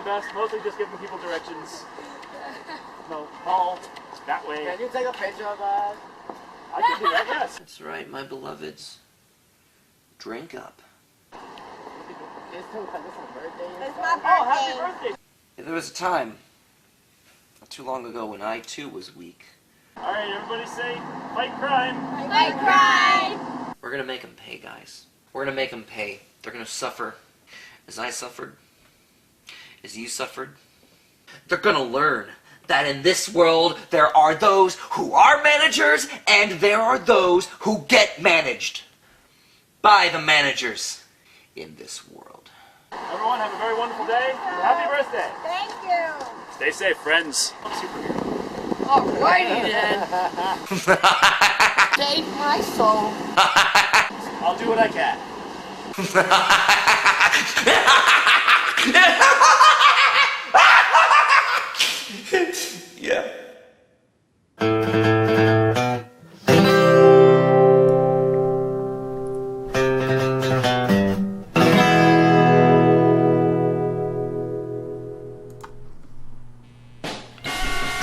my best, mostly just giving people directions. No, Paul, that way. Can you take a picture of that? I can do that, yes. That's right, my beloveds. Drink up. It's my birthday. It's my birthday. Oh, happy birthday. There was a time, not too long ago, when I too was weak. All right, everybody say, fight crime. Fight crime. We're gonna make them pay, guys. We're gonna make them pay. They're gonna suffer as I suffered, as you suffered. They're gonna learn that in this world there are those who are managers and there are those who get managed by the managers in this world. Everyone, have a very wonderful day. Happy birthday. Thank you. Stay safe, friends. Superhero. Alrighty then. Save my soul. I'll do what I can. Yeah.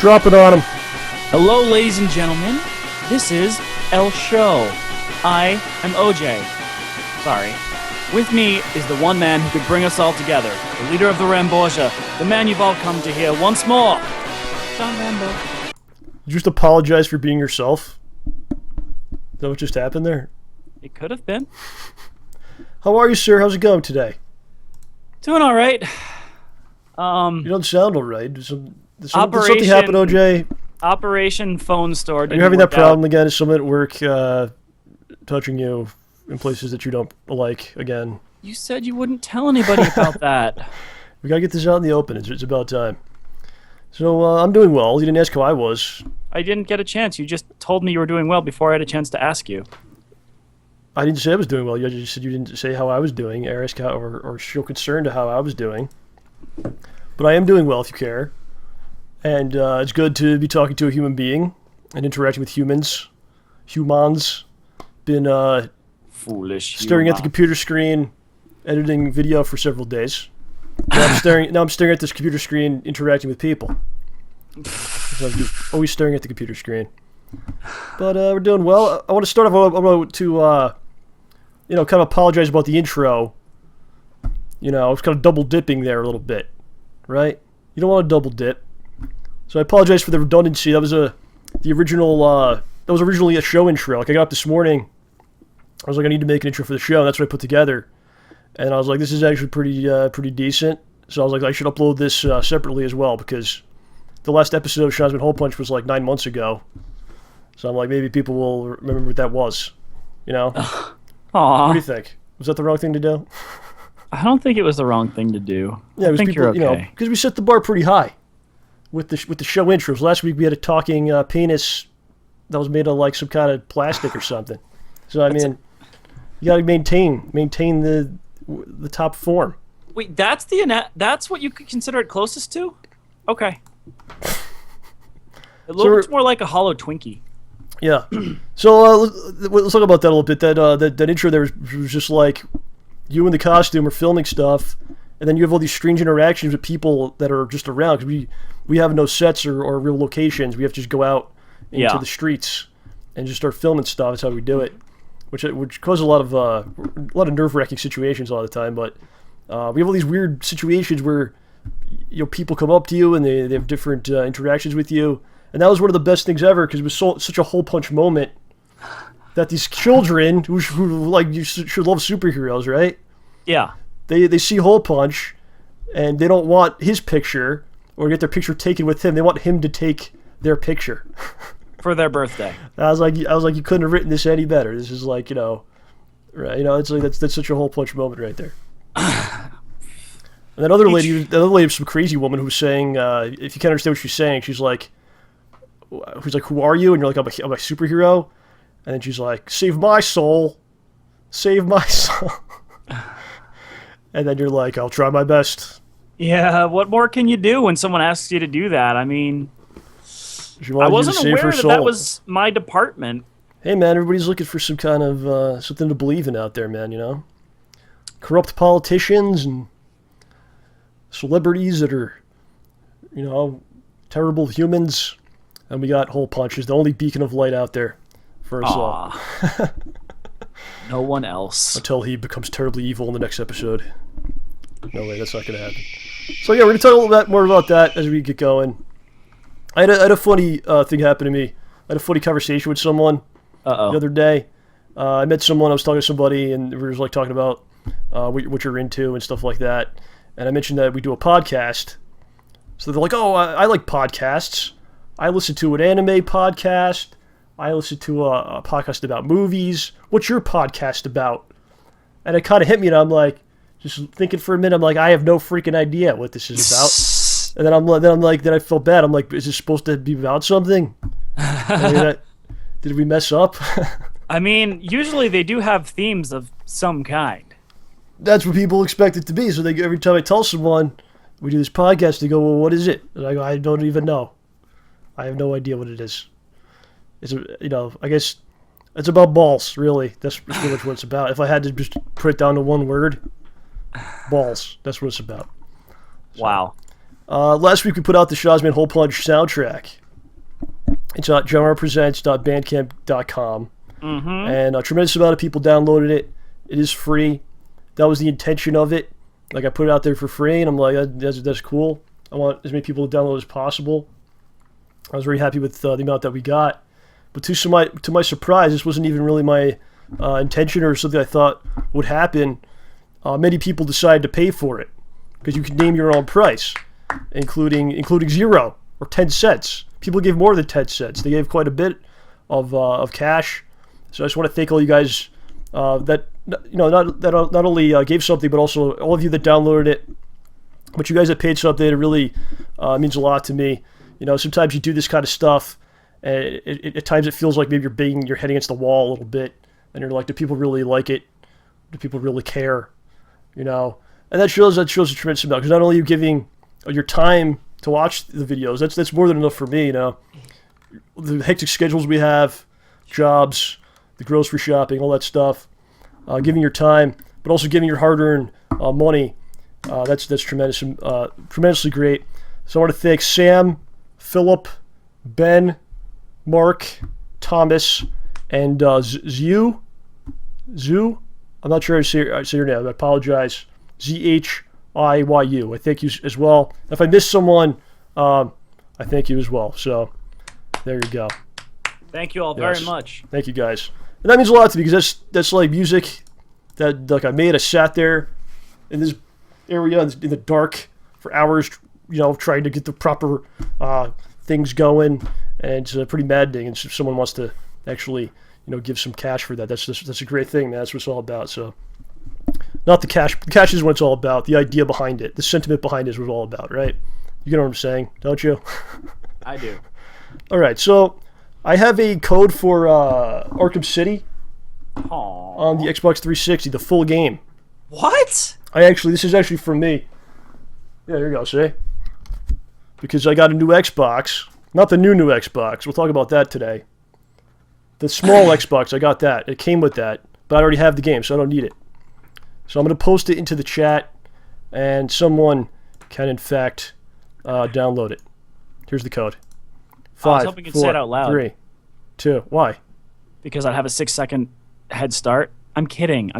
Drop it on him. Hello, ladies and gentlemen. This is El Show. I am OJ. Sorry. With me is the one man who could bring us all together, the leader of the Ramboja, the man you've all come to hear once more, John Rambo. You just apologize for being yourself? Is that what just happened there? It could have been. How are you, sir? How's it going today? Doing all right. You don't sound all right. Did something happen, OJ? Operation Phone Store. Are you having that problem again? Is someone at work touching you in places that you don't like again? You said you wouldn't tell anybody about that. We gotta get this out in the open. It's about time. So, I'm doing well. You didn't ask how I was. I didn't get a chance. You just told me you were doing well before I had a chance to ask you. I didn't say I was doing well. You just said you didn't say how I was doing, or ask how, or show concern to how I was doing. But I am doing well, if you care. And it's good to be talking to a human being and interacting with humans. Humans. Been Foolish. staring at the computer screen, editing video for several days. Now I'm staring at this computer screen, interacting with people. So I'm just always staring at the computer screen. But we're doing well. I want to start off. I want to kind of apologize about the intro. You know, I was kind of double dipping there a little bit, right? You don't want to double dip. So I apologize for the redundancy. That was originally a show intro. Like I got up this morning, I was like, I need to make an intro for the show. And that's what I put together. And I was like, this is actually pretty decent. So I was like, I should upload this separately as well, because the last episode of Schnoz Hole Punch was like 9 months ago. So I'm like, maybe people will remember what that was. You know? Aww. What do you think? Was that the wrong thing to do? I don't think it was the wrong thing to do. Yeah, it was I think people, you're okay. because we set the bar pretty high with the show intros. Last week we had a talking penis that was made of like some kind of plastic or something. So I mean, you got to maintain the top form. Wait, that's what you could consider it closest to? Okay. It looks more like a hollow Twinkie. Yeah. So let's talk about that a little bit. That intro there was just like you in the costume are filming stuff, and then you have all these strange interactions with people that are just around, because we have no sets or real locations. We have to just go out into the streets and just start filming stuff. That's how we do it, which causes a lot of nerve-wracking situations a lot of the time. But we have all these weird situations where people come up to you and they have different interactions with you, and that was one of the best things ever, because it was such a hole punch moment that these children who like you should love superheroes, right? Yeah. They see Hole Punch, and they don't want his picture or get their picture taken with him. They want him to take their picture for their birthday. I was like, you couldn't have written this any better. This is like, right? It's like that's such a Hole Punch moment right there. And that other lady was some crazy woman who was saying, if you can't understand what she's saying, she's like, who are you? And you're like, I'm a superhero. And then she's like, save my soul. Save my soul. And then you're like, I'll try my best. Yeah, what more can you do when someone asks you to do that? I mean, I wasn't aware that was my department. Hey, man, everybody's looking for some kind of something to believe in out there, man, Corrupt politicians and celebrities that are, terrible humans. And we got Hole Punch is the only beacon of light out there for us all. No one else. Until he becomes terribly evil in the next episode. No way, that's not going to happen. So yeah, we're going to talk a little bit more about that as we get going. I had a funny thing happen to me. I had a funny conversation with someone the other day. I met someone, I was talking to somebody, and we were just, talking about what you're into and stuff like that. And I mentioned that we do a podcast. So they're like, oh, I like podcasts. I listen to an anime podcast. I listen to a podcast about movies. What's your podcast about? And it kind of hit me, and I'm like, just thinking for a minute, I'm like, I have no freaking idea what this is about. And then I felt bad. I'm like, is this supposed to be about something? Did we mess up? I mean, usually they do have themes of some kind. That's what people expect it to be. So every time I tell someone we do this podcast, they go, well, what is it? And I go, I don't even know. I have no idea what it is. It's, I guess it's about balls, really. That's pretty much what it's about. If I had to just put it down to one word, balls. That's what it's about. So, wow. Last week we put out the Schnoz Hole Punch soundtrack. It's at JohnRamboPresents.bandcamp.com. Mm-hmm. And a tremendous amount of people downloaded it. It is free. That was the intention of it. I put it out there for free, and I'm like, that's cool. I want as many people to download as possible. I was very happy with the amount that we got. But to my surprise, this wasn't even really my intention or something I thought would happen. Many people decided to pay for it because you can name your own price, including 0 or 10 cents. People gave more than 10 cents. They gave quite a bit of cash. So I just want to thank all you guys that not only gave something, but also all of you that downloaded it. But you guys that paid something, it really means a lot to me. Sometimes you do this kind of stuff, and at times it feels like maybe you're banging your head against the wall a little bit, and you're like, do people really like it? Do people really care? And that shows a tremendous amount, because not only are you giving your time to watch the videos, that's more than enough for me. The hectic schedules we have, jobs, the grocery shopping, all that stuff, giving your time, but also giving your hard-earned money. That's tremendous, tremendously great. So I want to thank Sam, Philip, Ben, Mark, Thomas, and Zhu. I'm not sure how to say your name. I apologize. ZHIYU. I thank you as well. If I missed someone, I thank you as well. So there you go. Thank you all very much. Thank you guys. And that means a lot to me, because that's like music that I made. I sat there in this area in the dark for hours, trying to get the proper things going, and it's pretty maddening. And if someone wants to actually, give some cash for that, that's a great thing, man. That's what it's all about. So, not the cash. The cash is what it's all about. The idea behind it, the sentiment behind it is what it's all about, right? You get what I'm saying, don't you? I do. All right, so I have a code for Arkham City on the Xbox 360, the full game. What? This is actually from me. Yeah, there you go, see? Because I got a new Xbox. Not the new Xbox. We'll talk about that today. The small Xbox, I got that. It came with that. But I already have the game, so I don't need it. So I'm going to post it into the chat, and someone can, in fact, download it. Here's the code. 5, I was hoping you'd say it out loud. 3, 2. Why? Because I'd have a 6-second head start. I'm kidding.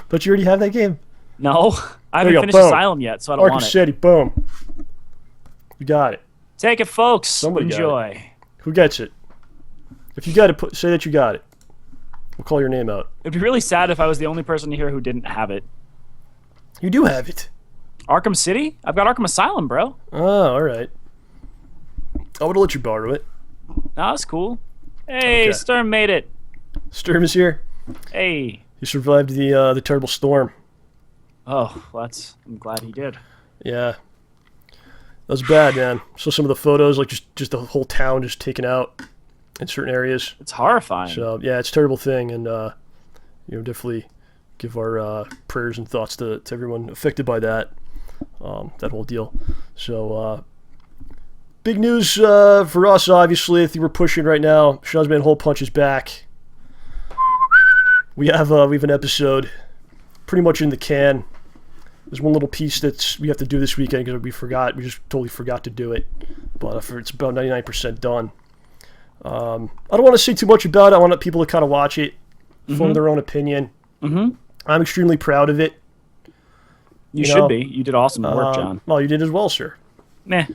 But you already have that game. No, I haven't finished Boom. Asylum yet, so I don't want Arkham it. City, boom. You got it. Take it, folks. Somebody got Enjoy. Who gets it? If you got it, say that you got it. We'll call your name out. It'd be really sad if I was the only person here who didn't have it. You do have it. Arkham City? I've got Arkham Asylum, bro. Oh, all right. I would have let you borrow it. Nah, that's cool. Hey, Okay. Sturm made it. Sturm is here. Hey. He survived the terrible storm. Oh, I'm glad he did. Yeah. That was bad, man. Saw some of the photos, like just the whole town just taken out in certain areas. It's horrifying. So, yeah, it's a terrible thing, and definitely give our prayers and thoughts to everyone affected by that whole deal. So, big news for us, obviously. I think we're pushing right now. Schnoz Hole Punch is back. We have an episode pretty much in the can. There's one little piece that we have to do this weekend because we forgot. We just totally forgot to do it. But it's about 99% done. I don't want to say too much about it. I want people to kind of watch it, form their own opinion. Mm-hmm. I'm extremely proud of it. You should be. You did awesome work, John. Well, you did as well, sir. Meh.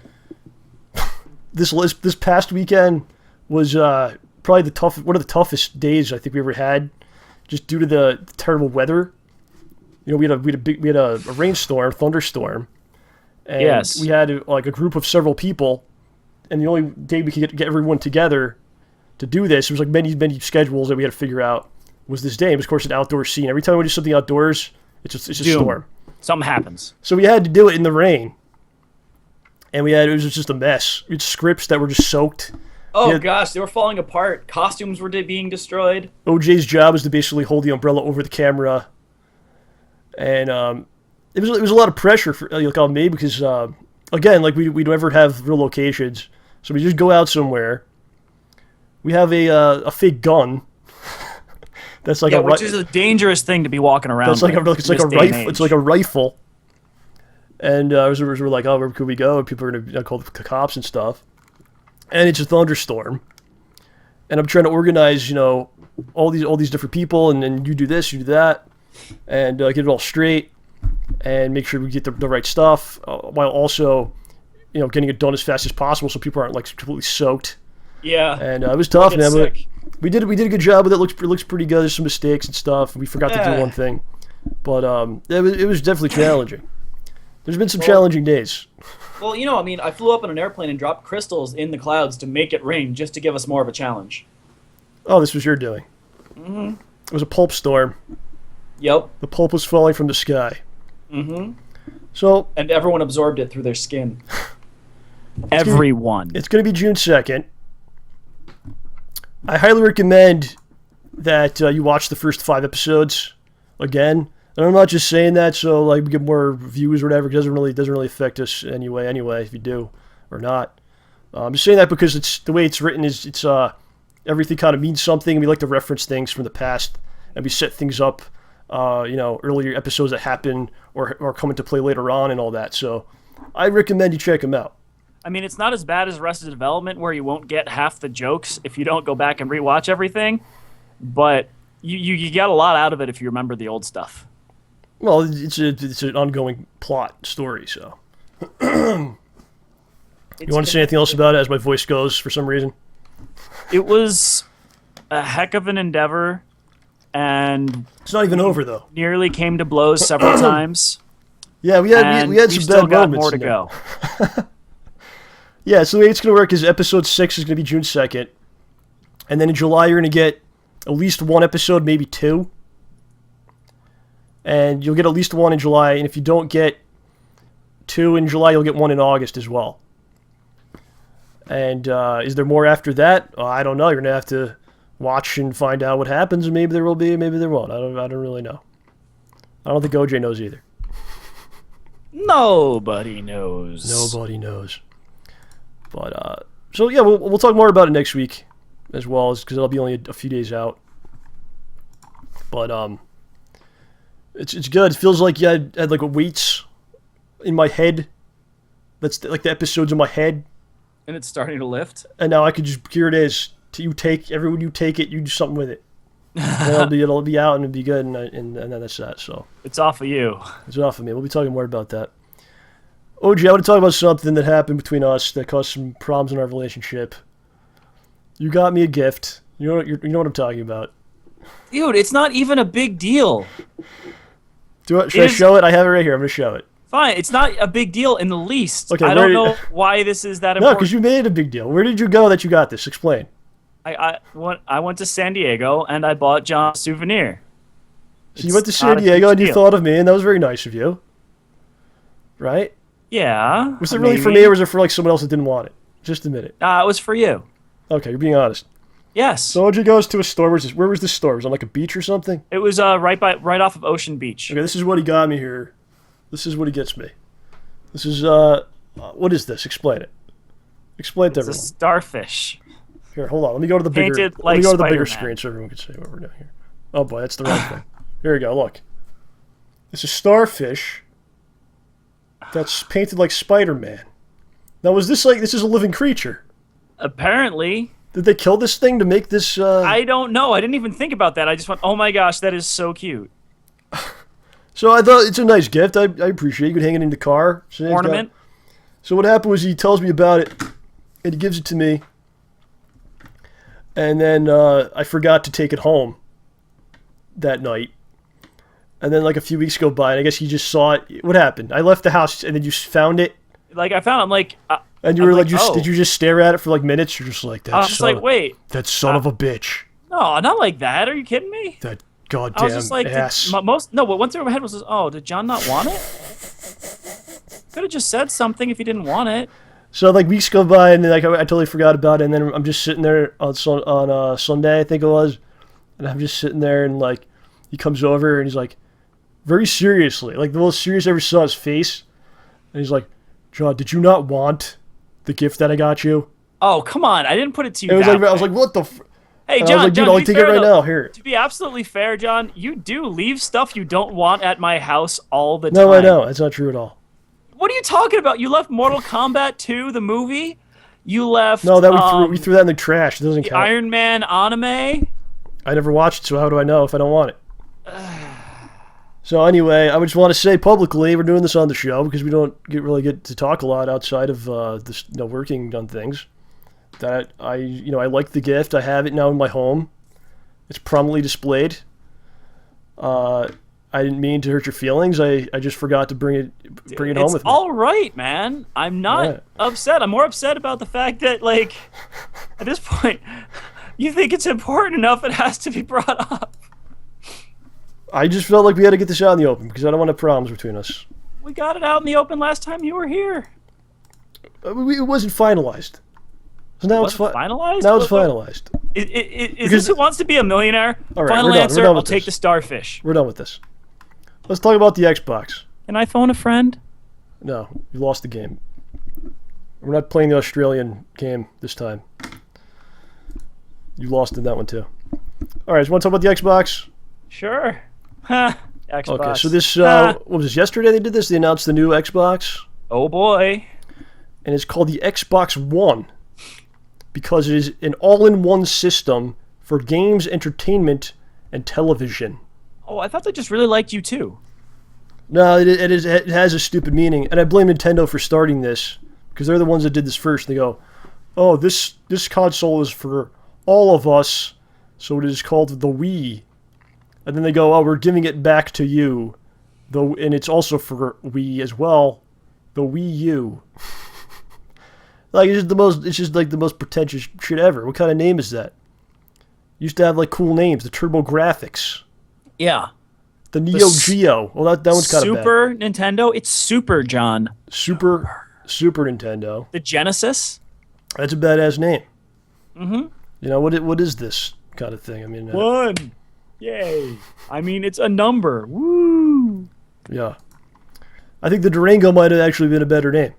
This past weekend was probably one of the toughest days I think we ever had, just due to the terrible weather. You know, we had a rainstorm, thunderstorm, and we had like a group of several people, and the only day we could get everyone together to do this, there was like many schedules that we had to figure out, was this day. It was, of course, an outdoor scene. Every time we do something outdoors, it's a storm. Something happens. So we had to do it in the rain. And it was just a mess. We had scripts that were just soaked. Oh gosh, they were falling apart. Costumes were being destroyed. OJ's job was to basically hold the umbrella over the camera. And it was a lot of pressure on me because, again, like we never have real locations. So we just go out somewhere. We have a fake gun. That's like which is a dangerous thing to be walking around. It's like a rifle. It's like a rifle. And we're like, oh, where could we go? And people are gonna call the cops and stuff. And it's a thunderstorm. And I'm trying to organize, all these different people, and you do this, you do that, and get it all straight, and make sure we get the right stuff, while also, getting it done as fast as possible so people aren't like completely soaked. Yeah. And it was tough, man. But we did a good job with it. It looks pretty good. There's some mistakes and stuff. We forgot to do one thing, but it was definitely challenging. There's been some challenging days. Well, I flew up in an airplane and dropped crystals in the clouds to make it rain, just to give us more of a challenge. Oh, this was your doing. Mm-hmm. It was a pulp storm. Yep. The pulp was falling from the sky. Mm-hmm. So. And everyone absorbed it through their skin. Everyone. It's going to be June 2nd. I highly recommend that you watch the first 5 episodes again. And I'm not just saying that so like we get more views or whatever. It doesn't really affect us anyway, if you do or not. I'm just saying that because it's the way it's written it's everything kind of means something. We like to reference things from the past, and we set things up, earlier episodes that happen or come into play later on and all that. So I recommend you check them out. I mean, it's not as bad as Arrested Development, where you won't get half the jokes if you don't go back and rewatch everything, but you get a lot out of it if you remember the old stuff. Well, it's an ongoing plot story, so. You want to say anything else about it as my voice goes for some reason? It was a heck of an endeavor, and it's not even over though. Nearly came to blows several times. Yeah, we had some bad still got moments. More to go. Yeah, so the way it's going to work is episode 6 is going to be June 2nd, and then in July you're going to get at least 1 episode, maybe 2. And you'll get at least 1 in July, and if you don't get 2 in July, you'll get 1 in August as well. And is there more after that? I don't know. You're gonna have to watch and find out what happens. Maybe there will be, maybe there won't. I don't really know. I don't think OJ knows either. Nobody knows. Nobody knows. But so yeah, we'll talk more about it next week, as well as because it'll be only a few days out. But it's good. It feels like you had like weights in my head. That's like the episodes in my head. And it's starting to lift. And now I could just, here it is. Everyone you take it, you do something with it. It'll be out and it'll be good, and then that's that. So it's off of you. It's off of me. We'll be talking more about that. OJ, I want to talk about something that happened between us that caused some problems in our relationship. You got me a gift. You know what I'm talking about. Dude, it's not even a big deal. Should I show it? I have it right here. I'm going to show it. Fine. It's not a big deal in the least. Okay, I don't know why this is that important. No, because you made it a big deal. Where did you go that you got this? Explain. I went to San Diego, and I bought John a souvenir. So you went to San Diego, and you thought of me, and that was very nice of you. Right? Yeah. Was it really for me, or was it for like someone else that didn't want it? Just admit it. It was for you. Okay, you're being honest. Yes. So OJ goes to a store. Where was this store? Was it on like a beach or something? It was right off of Ocean Beach. Okay, this is what he got me here. This is what he gets me. This is what is this? Explain it. Explain it to everyone. It's a starfish. Here, hold on. Let me go to the bigger. Let me go to the bigger screen so everyone can see what we're doing here. Oh boy, that's the wrong thing. Here we go. Look. It's a starfish that's painted like Spider-Man. Now, was this like, this is a living creature? Apparently. Did they kill this thing to make this, I don't know. I didn't even think about that. I just went, oh my gosh, that is so cute. So I thought it's a nice gift. I appreciate it. You could hang it in the car. So Ornament. So what happened was he tells me about it, and he gives it to me. And then I forgot to take it home that night. And then like a few weeks go by, and I guess he just saw it. What happened? I left the house, and then you found it? Like, I found it, I'm like... and you were like, did you just stare at it for like minutes? You're just like, I was just like, wait. That son of a bitch. No, not like that. Are you kidding me? That goddamn I was just like, ass. What went through my head was, did John not want it? Could have just said something if he didn't want it. So like weeks go by, and then like I totally forgot about it, and then I'm just sitting there on Sunday, I think it was, and I'm just sitting there, and like he comes over and he's like, very seriously, like the most serious I ever saw his face, and he's like, John, did you not want the gift that I got you? Oh, come on, I didn't put it to you. I was like, what the? Hey, and John, I was like, dude, I'll take it right now. Here. To be absolutely fair, John, you do leave stuff you don't want at my house all the time. No, I know. That's not true at all. What are you talking about? You left Mortal Kombat 2, the movie? You left... No, that we threw that in the trash. It doesn't count. Iron Man anime? I never watched it, so how do I know if I don't want it? So anyway, I just want to say publicly, we're doing this on the show because we don't really get to talk a lot outside of this, working on things. That I like the gift. I have it now in my home. It's prominently displayed. I didn't mean to hurt your feelings. I just forgot to bring it home with me. It's all right, man. I'm not upset. I'm more upset about the fact that, like, at this point, you think it's important enough it has to be brought up. I just felt like we had to get this out in the open because I don't want to have problems between us. We got it out in the open last time you were here. It wasn't finalized. So now it's finalized. Now it's finalized. Is this Who Wants to Be a Millionaire? All right, Final we're done. answer, We're done with I'll take this. the starfish. We're done with this. Let's talk about the Xbox. Can I phone a friend? No, you lost the game. We're not playing the Australian game this time. You lost in that one too. All right, so you want to talk about the Xbox? Sure. Xbox. Okay, so this, what was this, yesterday they did this? They announced the new Xbox. Oh boy. And it's called the Xbox One because it is an all-in-one system for games, entertainment, and television. Oh, I thought they just really liked you too. No, it has a stupid meaning, and I blame Nintendo for starting this because they're the ones that did this first. They go, oh, this console is for all of us, so it is called the Wii. And then they go, oh, we're giving it back to you, and it's also for Wii as well, the Wii U. Like it's just like the most pretentious shit ever. What kind of name is that? Used to have like cool names, the Turbo Graphics. Yeah. The Neo Geo. Well, that one's kind of bad. Super Nintendo. It's Super, John. Super Nintendo. The Genesis. That's a badass name. Mm-hmm. You know what is this kind of thing? I mean, one. Yay. I mean, it's a number. Woo. Yeah. I think the Durango might have actually been a better name.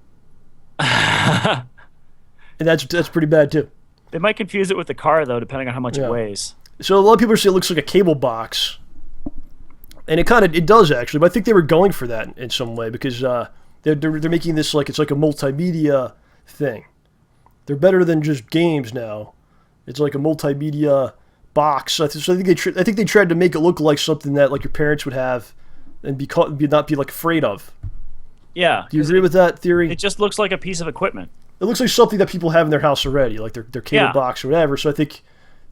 And that's pretty bad too. They might confuse it with the car though, depending on how much it weighs. So a lot of people say it looks like a cable box, and it does actually. But I think they were going for that in some way because they're making this like it's like a multimedia thing. They're better than just games now. It's like a multimedia box. So I think they tried to make it look like something that like your parents would have, and not be like afraid of. Yeah. Do you agree with that theory? It just looks like a piece of equipment. It looks like something that people have in their house already, like their cable box or whatever. So I think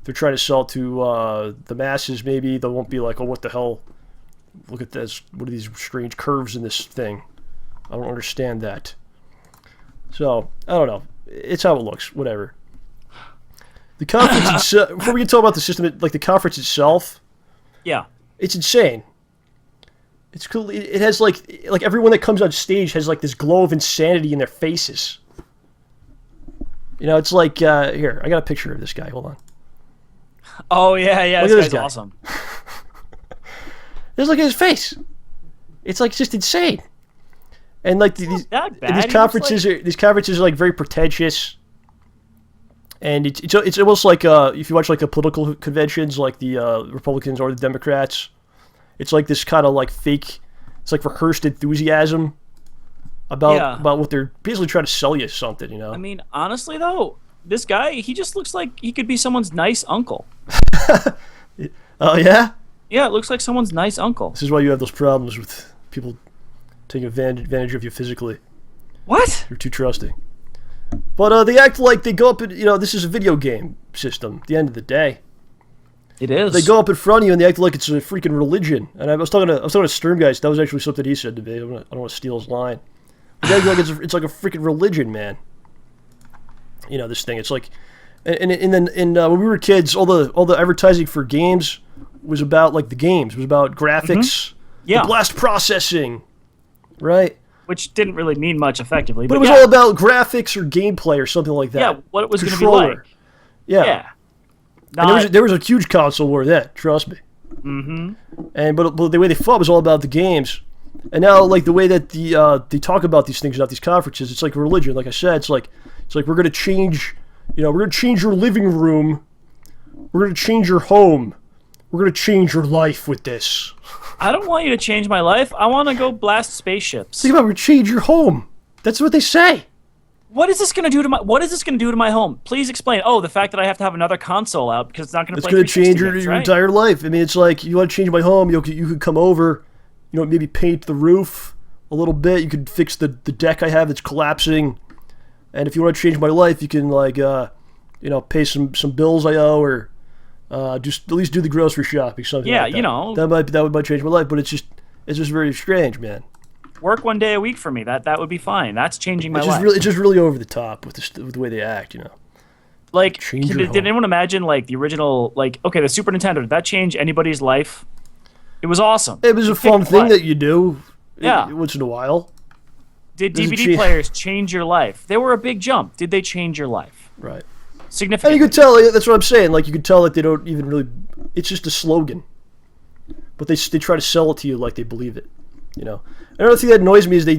they're trying to sell it to the masses. Maybe they won't be like, oh, what the hell? Look at this. What are these strange curves in this thing? I don't understand that. So I don't know. It's how it looks. Whatever. The conference itself. Before we can talk about the system, like the conference itself. Yeah. It's insane. It's cool. It has like everyone that comes on stage has like this glow of insanity in their faces. You know, it's like here. I got a picture of this guy. Hold on. Oh yeah, Look this at guy's awesome. Just look at his face. It's like just insane. And like these conferences are like very pretentious. And it's almost like if you watch like the political conventions, like the Republicans or the Democrats, it's like this kind of like fake. It's like rehearsed enthusiasm. about what they're basically trying to sell you something, you know. I mean, honestly though, this guy, he just looks like he could be someone's nice uncle. Oh yeah? Yeah, it looks like someone's nice uncle. This is why you have those problems with people taking advantage of you physically. What? You're too trusting. But they act like they go up and, this is a video game system at the end of the day. It is. They go up in front of you and they act like it's a freaking religion. And I was talking to Sterngeist. That was actually something he said to me. I don't want to steal his line. But they act like it's like a freaking religion, man. This thing. It's like, and then when we were kids, all the advertising for games was about like the games. It was about graphics, the blast processing, right? Which didn't really mean much effectively. But it was all about graphics or gameplay or something like that. Yeah, what it was going to be like. Yeah. And there was a huge console war then, trust me. Mm-hmm. And but the way they fought was all about the games. And now, like the way that they talk about these things at these conferences, it's like a religion. Like I said, it's like we're gonna change, we're gonna change your living room, we're gonna change your home, we're gonna change your life with this. I don't want you to change my life. I want to go blast spaceships. Think about we're gonna change your home. That's what they say. What is this going to do to my home? Please explain. Oh, the fact that I have to have another console out because it's not going to play. It's going to change your entire life. I mean, it's like you want to change my home. You could come over, maybe paint the roof a little bit. You could fix the deck I have that's collapsing. And if you want to change my life, you can pay some bills I owe or just at least do the grocery shopping, something like that. That might change my life, but it's just very strange, man. Work 1 day a week for me. That would be fine. That's changing my life. It's just really over the top with the way they act, Like, did anyone imagine like the original, the Super Nintendo? Did that change anybody's life? It was awesome. It was a fun thing that you do. Once in a while. Did DVD players change your life? They were a big jump. Did they change your life? Right. Significantly. And you could tell. That's what I'm saying. Like you could tell that they don't even really. It's just a slogan, but they try to sell it to you like they believe it. Another thing that annoys me is they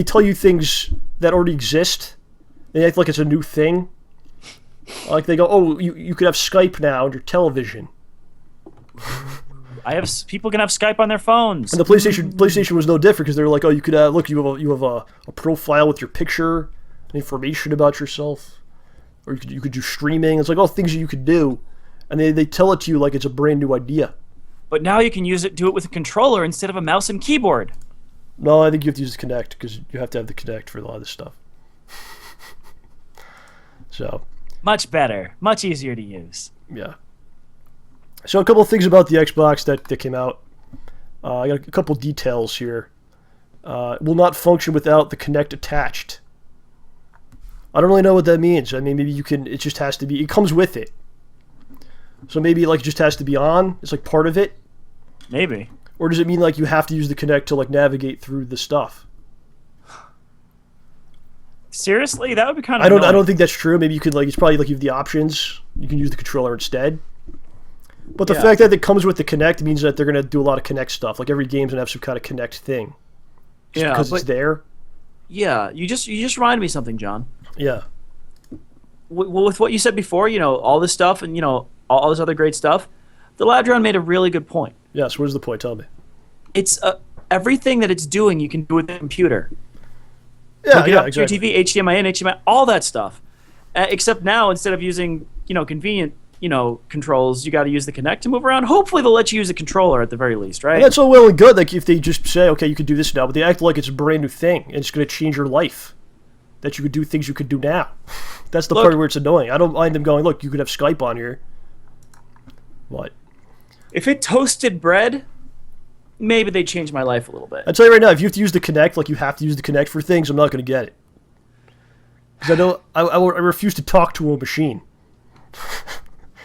tell you things that already exist. They act like it's a new thing. Like they go, oh, you could have Skype now on your television. People can have Skype on their phones. And the PlayStation was no different because they're like, oh, you could look, you have a profile with your picture, information about yourself, or you could do streaming. It's like all things that you could do, and they tell it to you like it's a brand new idea. But now you can do it with a controller instead of a mouse and keyboard. No, I think you have to use the Kinect because you have to have the Kinect for a lot of this stuff. So. Much better. Much easier to use. Yeah. So a couple of things about the Xbox that came out. I got a couple details here. It will not function without the Kinect attached. I don't really know what that means. I mean, maybe it just has to be, it comes with it. So maybe it just has to be on. It's like part of it. Maybe. Or does it mean you have to use the Kinect to navigate through the stuff? Seriously, that would be kind of. I don't think that's true. Maybe you could it's probably you have the options. You can use the controller instead. But the fact that it comes with the Kinect means that they're gonna do a lot of Kinect stuff. Like every game's gonna have some kind of Kinect thing. Just because it's there. Yeah, you just reminded me of something, John. Yeah. With what you said before, all this stuff and all this other great stuff, the Ladron made a really good point. Yes, what is the point? Tell me. It's everything that it's doing, you can do with the computer. Yeah, exactly. TV, HDMI in, HDMI, all that stuff. Except now, instead of using convenient controls, you got to use the Kinect to move around. Hopefully, they'll let you use a controller at the very least, right? And that's all well and good. Like if they just say, okay, you can do this now, but they act like it's a brand new thing and it's going to change your life. That you could do things you could do now. That's the part where it's annoying. I don't mind them going, look, you could have Skype on here. What? If it toasted bread, maybe they'd change my life a little bit. I tell you right now, if you have to use the Kinect, you have to use the Kinect for things, I'm not going to get it. Because I refuse to talk to a machine.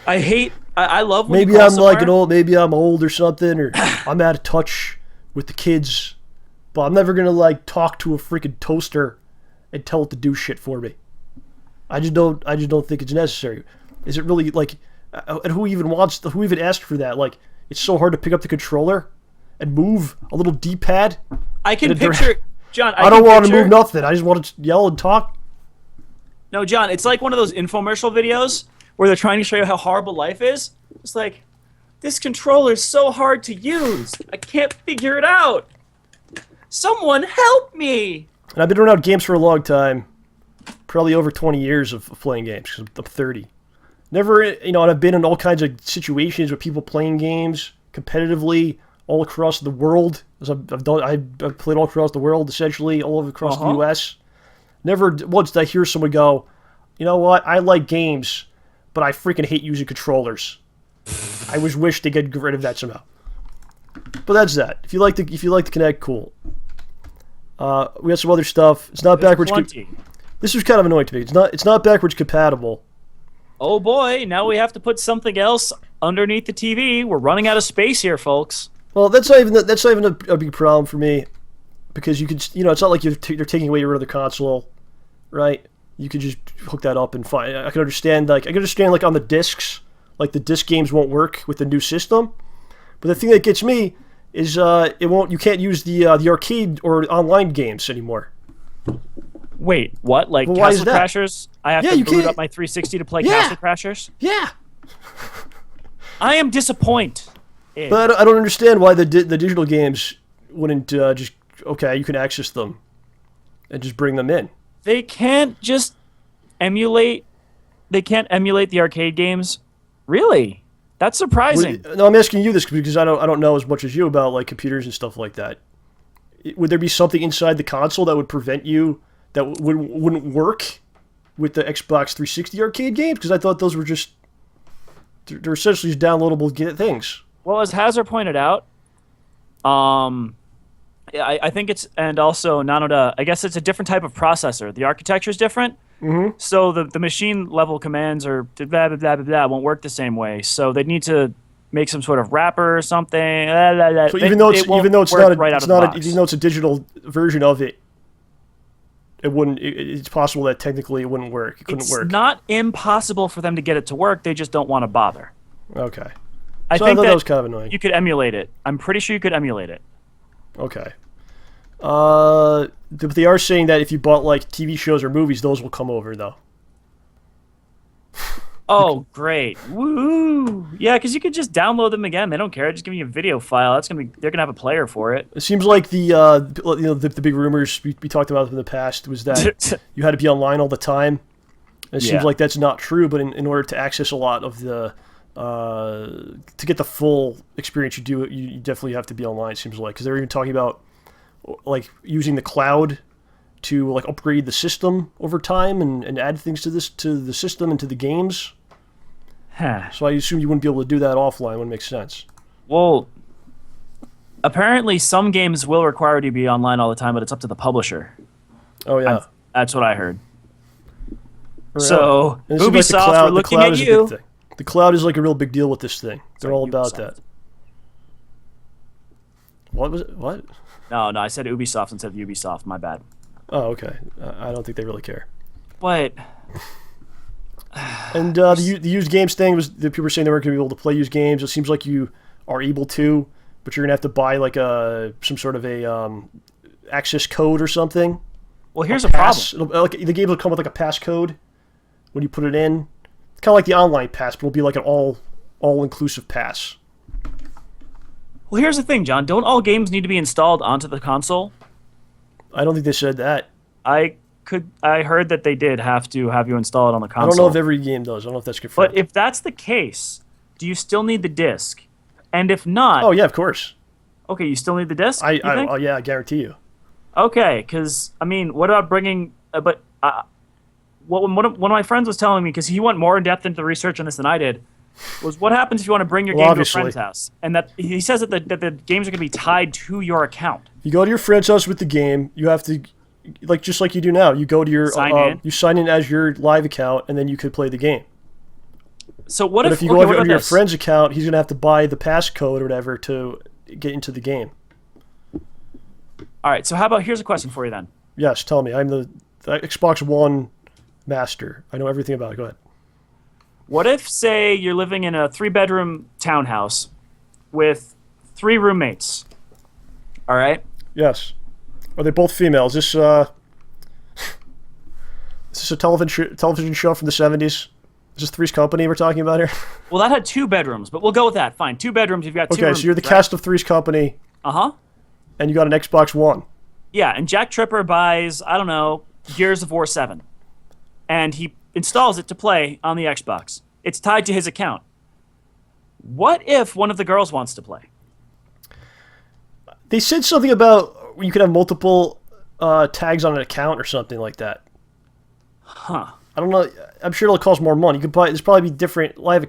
I love when maybe I'm maybe I'm old or something, or I'm out of touch with the kids, but I'm never going to talk to a freaking toaster and tell it to do shit for me. I just don't think it's necessary. Is it really and who even asked for that? It's so hard to pick up the controller and move a little D-pad. I can picture, John. I don't want to move nothing. I just want to yell and talk. No, John, it's like one of those infomercial videos where they're trying to show you how horrible life is. It's like, this controller is so hard to use. I can't figure it out. Someone help me! And I've been around games for a long time. Probably over 20 years of playing games, because I'm 30. Never, and I've been in all kinds of situations with people playing games competitively all across the world. As I've played all across the world, essentially, all over across the U.S. Never once did I hear someone go, you know what, I like games, but I freaking hate using controllers. I wish they could get rid of that somehow. But that's that. If you like to Kinect, cool. We got some other stuff. It's not backwards. This was kind of annoying to me. It's not backwards compatible. Oh boy! Now we have to put something else underneath the TV. We're running out of space here, folks. Well, that's not even a big problem for me, because you could, it's not like they're taking away your other console, right? You could just hook that up and find. I can understand like on the discs, like the disc games won't work with the new system. But the thing that gets me is you can't use the arcade or online games anymore. Wait, what? Like Castle Crashers? I have to boot up my 360 to play Castle Crashers? Yeah. I am disappointed. But I don't understand why the digital games wouldn't just, okay, you can access them and just bring them in. They can't just emulate. They can't emulate the arcade games? Really? That's surprising. No, I'm asking you this because I don't know as much as you about like computers and stuff like that. Would there be something inside the console that would prevent you, that wouldn't work with the Xbox 360 arcade games? Because I thought those were just, they're essentially just downloadable things. Well, as Hazard pointed out, I think it's, and also Nanoda, I guess it's a different type of processor. The architecture is different. Mm-hmm. So the machine level commands or blah, blah, blah, blah, blah, won't work the same way. So they need to make some sort of wrapper or something. Blah, blah, blah. So even though it's a digital version of it, it's possible that technically it wouldn't work. It couldn't work. It's not impossible for them to get it to work. They just don't want to bother. Okay. I think that was kind of annoying. You could emulate it. I'm pretty sure you could emulate it. Okay. But they are saying that if you bought like TV shows or movies, those will come over though. Oh, great! Woo! Yeah, because you could just download them again. They don't care. Just give me a video file. They're gonna have a player for it. It seems like the big rumors we talked about in the past was that you had to be online all the time. It seems like that's not true. But in order to access a lot of the to get the full experience, you definitely have to be online. It seems like, because they're even talking about like using the cloud to like upgrade the system over time and add things to the system and to the games. So I assume you wouldn't be able to do that offline. Wouldn't make sense. Well, apparently some games will require you to be online all the time, but it's up to the publisher. Oh yeah, that's what I heard. Right. So Ubisoft, like we're looking at you. The cloud is like a real big deal with this thing. They're all about that. What was it? What? No, I said Ubisoft instead of Ubisoft. My bad. Oh, okay. I don't think they really care. But and the used games thing was the people were saying they weren't going to be able to play used games. It seems like you are able to, but you're going to have to buy like some sort of a access code or something. Well, here's a problem. Like the game will come with like a passcode when you put it in. It's kind of like the online pass, but it'll be like an all-inclusive pass. Well, here's the thing, John. Don't all games need to be installed onto the console? I don't think they said that. I heard that they did have to have you install it on the console. I don't know if every game does. I don't know if that's confirmed. But if that's the case, do you still need the disc? And if not... Oh, yeah, of course. Okay, you still need the disc? Oh, yeah, I guarantee you. Okay, because, I mean, what about bringing... one of my friends was telling me, because he went more in depth into the research on this than I did, was what happens if you want to bring your game to a friend's house? And that he says that the games are going to be tied to your account. You go to your friend's house with the game, you have to, just like you do now, you go to your... You sign in as your live account, and then you could play the game. So what if... But if you go over your friend's account, he's going to have to buy the passcode or whatever to get into the game. All right, so how about... Here's a question for you then. Yes, tell me. I'm the Xbox One master. I know everything about it. Go ahead. What if, say, you're living in a 3-bedroom townhouse with 3 roommates? All right? Yes. Are they both females? Is this a television show from the 70s? Is this Three's Company we're talking about here? Well, that had 2 bedrooms, but we'll go with that. Fine, 2 bedrooms. You've got 2 rooms. Okay, so you're the cast of Three's Company. Uh-huh. And you got an Xbox One. Yeah, and Jack Tripper buys, I don't know, Gears of War 7. And he installs it to play on the Xbox. It's tied to his account. What if one of the girls wants to play? They said something about you could have multiple tags on an account or something like that. Huh. I don't know. I'm sure it'll cost more money. You could buy. There's probably be different live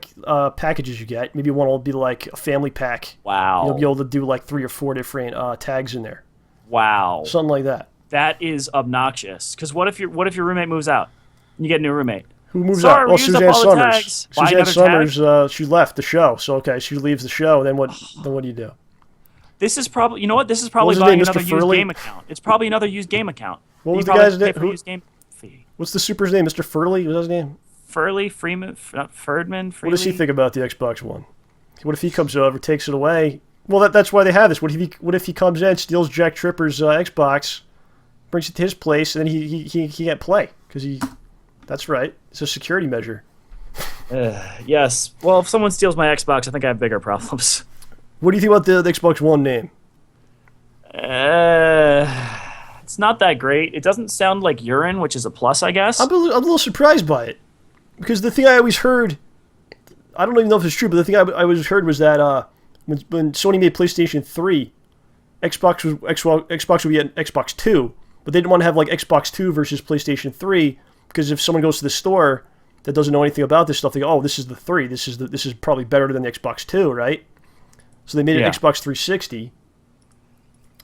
packages you get. Maybe one will be like a family pack. Wow. You'll be able to do like 3 or 4 different tags in there. Wow. Something like that. That is obnoxious. Because what if your roommate moves out and you get a new roommate? Who moves Sorry, out? we Well, used up Suzanne all the Summers. tags. Buy Suzanne another Summers. She left the show. So okay, she leaves the show. Then what? Then what do you do? This is probably, you know what? This is probably What was his buying name, another Mr. used Furley? game account. It's probably another used game account. What You was the probably guy's pay name? for Who- used game fee. What's the super's name? Mr. Furley? Was that his name? Freeman, not Ferdman. What does he think about the Xbox One? What if he comes over, takes it away? Well, that's why they have this. What if he comes in, steals Jack Tripper's Xbox, brings it to his place, and then he can't play because he. That's right. It's a security measure. Yes. Well, if someone steals my Xbox, I think I have bigger problems. What do you think about the Xbox One name? It's not that great. It doesn't sound like urine, which is a plus, I guess. I'm a little surprised by it because the thing I always heard, I don't even know if it's true, but the thing I always heard was that when Sony made PlayStation 3, Xbox would be an Xbox 2, but they didn't want to have like Xbox 2 versus PlayStation 3 because if someone goes to the store that doesn't know anything about this stuff, they go, "Oh, this is the 3. This is probably better than the Xbox 2, right?" So they made an Xbox 360.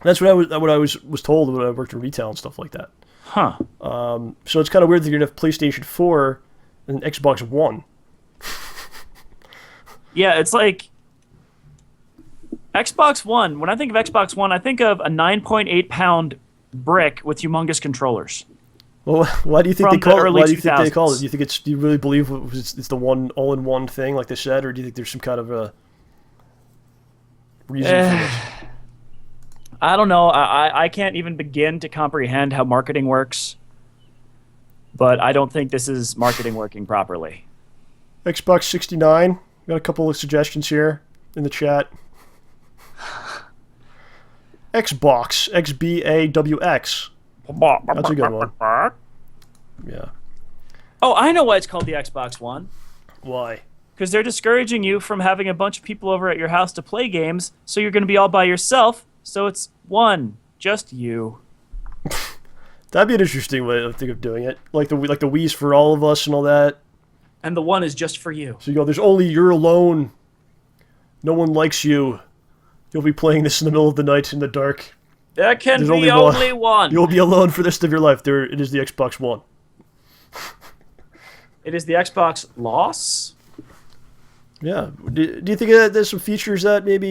That's what I was told when I worked in retail and stuff like that. Huh. So it's kind of weird that you're gonna have PlayStation 4 and Xbox One. Yeah, it's like Xbox One. When I think of Xbox One, I think of a 9.8-pound brick with humongous controllers. Well, why do you think From they call the it? early Why do you think they call it? 2000s. Do you think it's? Do you really believe it's the one all-in-one thing, like they said, or do you think there's some kind of a reason for this? I don't know. I can't even begin to comprehend how marketing works. But I don't think this is marketing working properly. Xbox 69. Got a couple of suggestions here in the chat. Xbox XBAWX. That's a good one. Yeah. Oh, I know why it's called the Xbox One. Why? Because they're discouraging you from having a bunch of people over at your house to play games, so you're going to be all by yourself. So it's one, just you. That'd be an interesting way to think of doing it. Like the Wii's for all of us and all that. And the one is just for you. So you go, there's only you're alone. No one likes you. You'll be playing this in the middle of the night in the dark. There can There's be only one. You'll be alone for the rest of your life. There, it is the Xbox One. It is the Xbox loss. Yeah. Do you think there's some features that maybe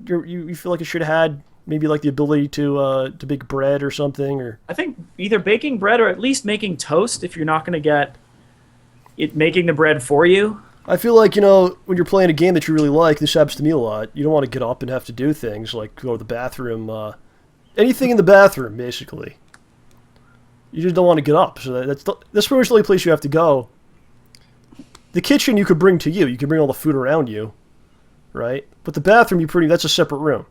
you feel like it should have had? Maybe like the ability to bake bread or something, or I think either baking bread or at least making toast if you're not going to get it making the bread for you. I feel like, when you're playing a game that you really like, this happens to me a lot. You don't want to get up and have to do things like go to the bathroom, anything in the bathroom, basically. You just don't want to get up. So that's pretty much the only place you have to go. The kitchen you could bring to you. You can bring all the food around you, right? But the bathroom, that's a separate room.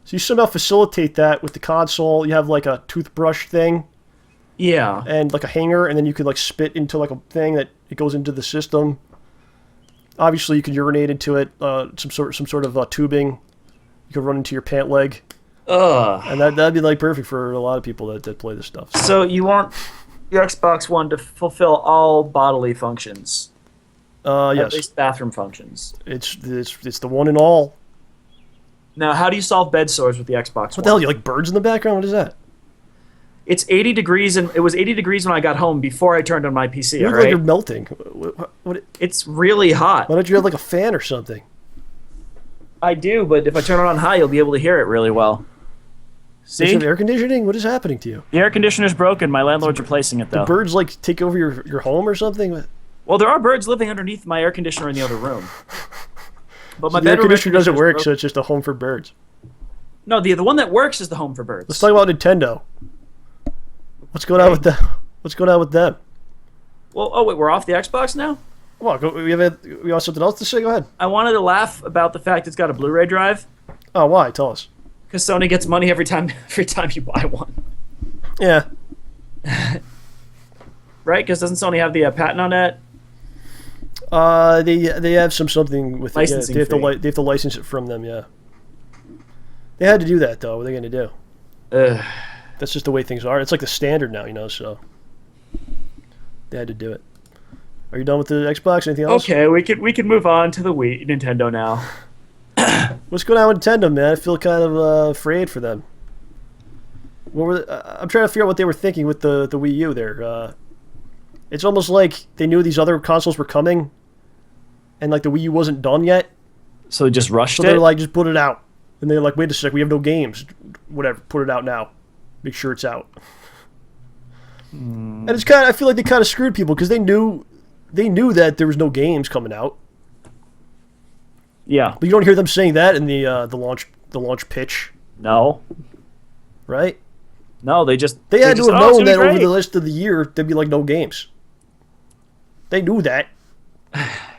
So you somehow facilitate that with the console. You have like a toothbrush thing. Yeah. And like a hanger, and then you could like spit into like a thing that it goes into the system. Obviously, you can urinate into it. Some sort of tubing. You could run into your pant leg. Ugh. And that'd be like perfect for a lot of people that play this stuff. So you want your Xbox One to fulfill all bodily functions. At Yes. least bathroom functions. It's the one and all. Now, how do you solve bed sores with the Xbox What One? the hell? You like birds in the background? What is that? It's 80 degrees, and it was 80 degrees when I got home before I turned on my PC. You All look like right, you're melting. Why it's really hot. don't you have like a fan or something? I do, but if I turn it on high, you'll be able to hear it really well. Do See, you have air conditioning? What is happening to you? the air conditioner's broken. My landlord's replacing it, though. Birds like take over your home or something? Well, there are birds living underneath my air conditioner in the other room. But my The air bedroom conditioner doesn't work, so broken. it's just a home for birds. No, the one that works is the home for birds. Let's talk about Nintendo. What's going on with them? What's going on with them? Well, oh wait, we're off the Xbox now? Come on, we have something else to say? Go ahead. I wanted to laugh about the fact it's got a Blu-ray drive Oh, why? Tell us. because Sony gets money every time you buy one. Yeah. Right? Because doesn't Sony have the patent on that? They have something with it. Yeah, Licensing they have fee. they have to license it from them. Yeah. They had to do that though. What are they going to do? That's just the way things are. It's like the standard now, you know. So they had to do it. Are you done with the Xbox? Anything else? Okay, we could move on to the Nintendo now. What's going on with Nintendo, man? I feel kind of afraid for them. I'm trying to figure out what they were thinking with the Wii U there. It's almost like they knew these other consoles were coming, and like the Wii U wasn't done yet. So they just rushed So it? they're like, just put it out. And they're like, wait a sec, we have no games. Whatever, put it out now. Make sure it's out. And it's I feel like they kind of screwed people because they knew that there was no games coming out. Yeah. But you don't hear them saying that in the launch pitch, No. right? No, they They had just, to have "Oh, it's known gonna be that over great." the rest of the year there'd be like no games. They knew that.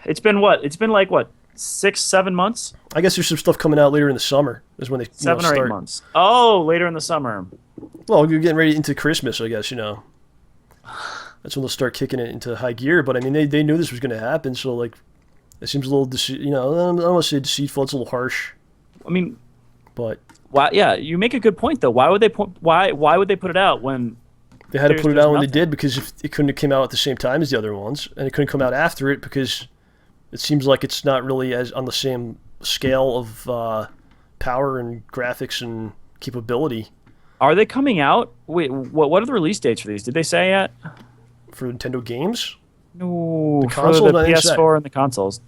It's been what? It's been like what? 6-7 months? I guess there's some stuff coming out later in the summer. Is when they 7 or 8 start. months. Oh, later in the summer. Well, you're getting ready into Christmas, I guess, you know. That's when they'll start kicking it into high gear. But I mean, they knew this was going to happen, so like, it seems a little, I don't want to say deceitful. It's a little harsh, I mean, but why? Yeah, you make a good point though. Why would they why would they put it out when they had to put it there's out when they nothing? did because if it couldn't have come out at the same time as the other ones, and it couldn't come out after it because it seems like it's not really as on the same scale of power and graphics and capability Are they coming out? Wait, what are the release dates for these? Did they say yet? for Nintendo games. No, The for consoles, the I didn't say. PS4 and the consoles.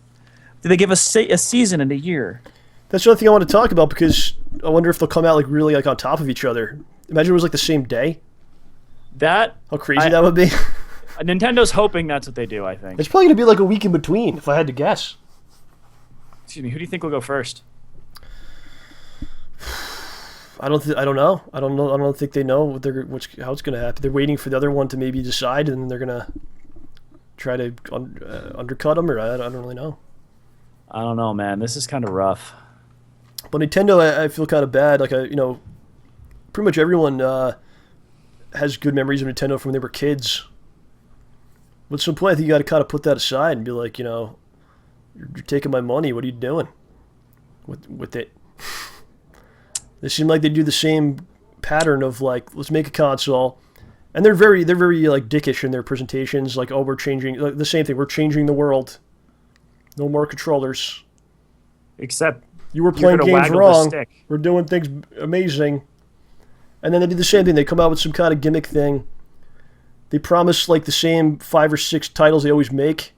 Did they give us a season and a year? That's the other thing I want to talk about because I wonder if they'll come out like really like on top of each other. Imagine it was like the same day. That How crazy that would be. Nintendo hoping that's what they do. I think. It's probably gonna be like a week in between, if I had to guess. Excuse me. Who do you think will go first? I don't know. I don't think they know how it's gonna happen. They're waiting for the other one to maybe decide, and then they're gonna try to undercut them, or I don't really know. I don't know, man. This is kind of rough. But Nintendo, I feel kind of bad. Like pretty much everyone has good memories of Nintendo from when they were kids. But at some point, I think you got to kind of put that aside and be like, you're taking my money. What are you doing with it? They seem like they do the same pattern of like, let's make a console, and they're very like dickish in their presentations. Like, oh, we're changing like, the same thing. We're changing the world. No more controllers. Except You were you're playing gonna games waggle the wrong. stick. We're doing things amazing. And then they do the same thing. They come out with some kind of gimmick thing. They promise like the same 5 or 6 titles they always make.